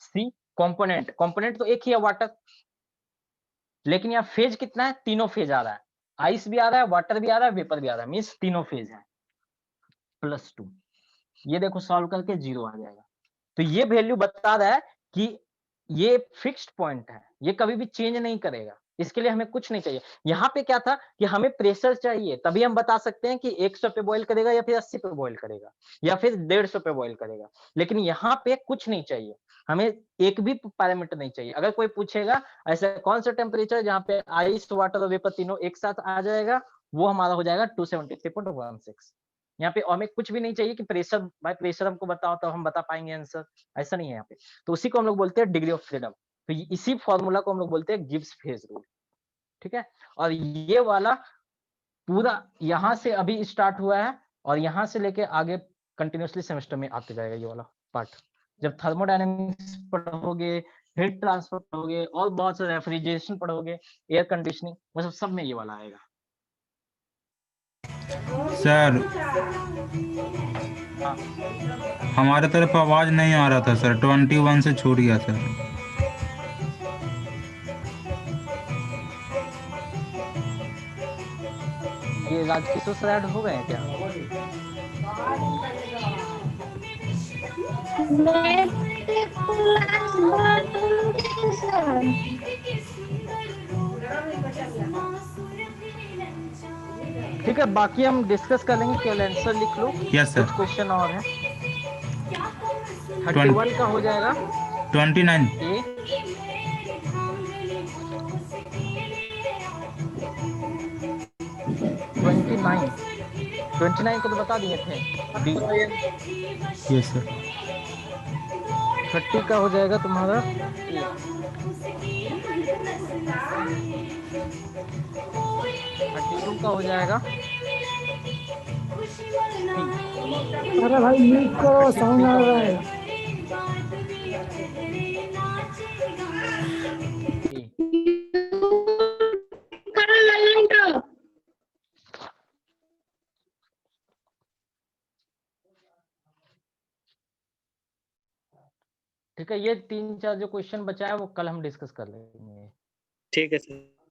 C, component, component तो एक ही है वाटर, लेकिन यहाँ फेज कितना है, तीनों फेज आ रहा है, आइस भी आ रहा है, वाटर भी आ रहा है, वेपर भी आ रहा है, मींस तीनों फेज है, +2। ये देखो सॉल्व करके 0 आ जाएगा। तो ये वैल्यू बता रहा है कि ये फिक्स्ड पॉइंट है, ये कभी भी चेंज नहीं करेगा, इसके लिए हमें कुछ नहीं चाहिए। यहाँ पे क्या था कि हमें प्रेशर चाहिए, तभी हम बता सकते हैं कि 100 पे बॉईल करेगा या फिर 80 पे बॉईल करेगा या फिर 150 पे बॉईल करेगा, लेकिन यहाँ पे कुछ नहीं चाहिए, हमें एक भी पैरामीटर नहीं चाहिए। अगर कोई पूछेगा ऐसा कौन सा टेम्परेचर जहाँ पे आइस, वाटर और वेपर तीनों एक साथ आ जाएगा, वो हमारा हो जाएगा 273.16। यहाँ पे हमें कुछ भी नहीं चाहिए कि प्रेशर, भाई प्रेशर हमको बताओ तो हम बता पाएंगे आंसर, ऐसा नहीं है यहाँ पे। तो उसी को हम लोग बोलते हैं डिग्री ऑफ फ्रीडम। तो इसी फॉर्मूला को हम लोग बोलते हैं गिब्स फेज रूल। ठीक है, और ये वाला पूरा यहाँ से अभी स्टार्ट हुआ है और यहाँ से लेके आगे कंटिन्यूसली सेमेस्टर में आते जाएगा ये वाला पार्ट। जब थर्मोडायनेमिक्स पढ़ोगे, हीट ट्रांसफर पढ़ोगे और बहुत सारे रेफ्रिजरेशन पढ़ोगे, एयर कंडीशनिंग, वो सब में ये वाला आएगा। सर हाँ, हमारे तरफ आवाज नहीं आ रहा था सर, 21 से छूट गया सर। ये राजकिशोर सर ऐड हो गए हैं क्या? मैं ठीक है, बाकी हम डिस्कस कर लेंगे, केवल आंसर लिख लो। Yes sir. कुछ क्वेश्चन और है। 31 का हो जाएगा 29। ए, 29 को तो बता दिए थे। B, yes sir. 30 का हो जाएगा तुम्हारा ए, 32 का हो जाएगा सी, अरे भाई म्यूट करो, साउंड 33 आ का हो रहा है। जाएगा ए। ठीक है, ये 3-4 जो क्वेश्चन बचा है वो कल हम डिस्कस कर लेंगे। ठीक है सर।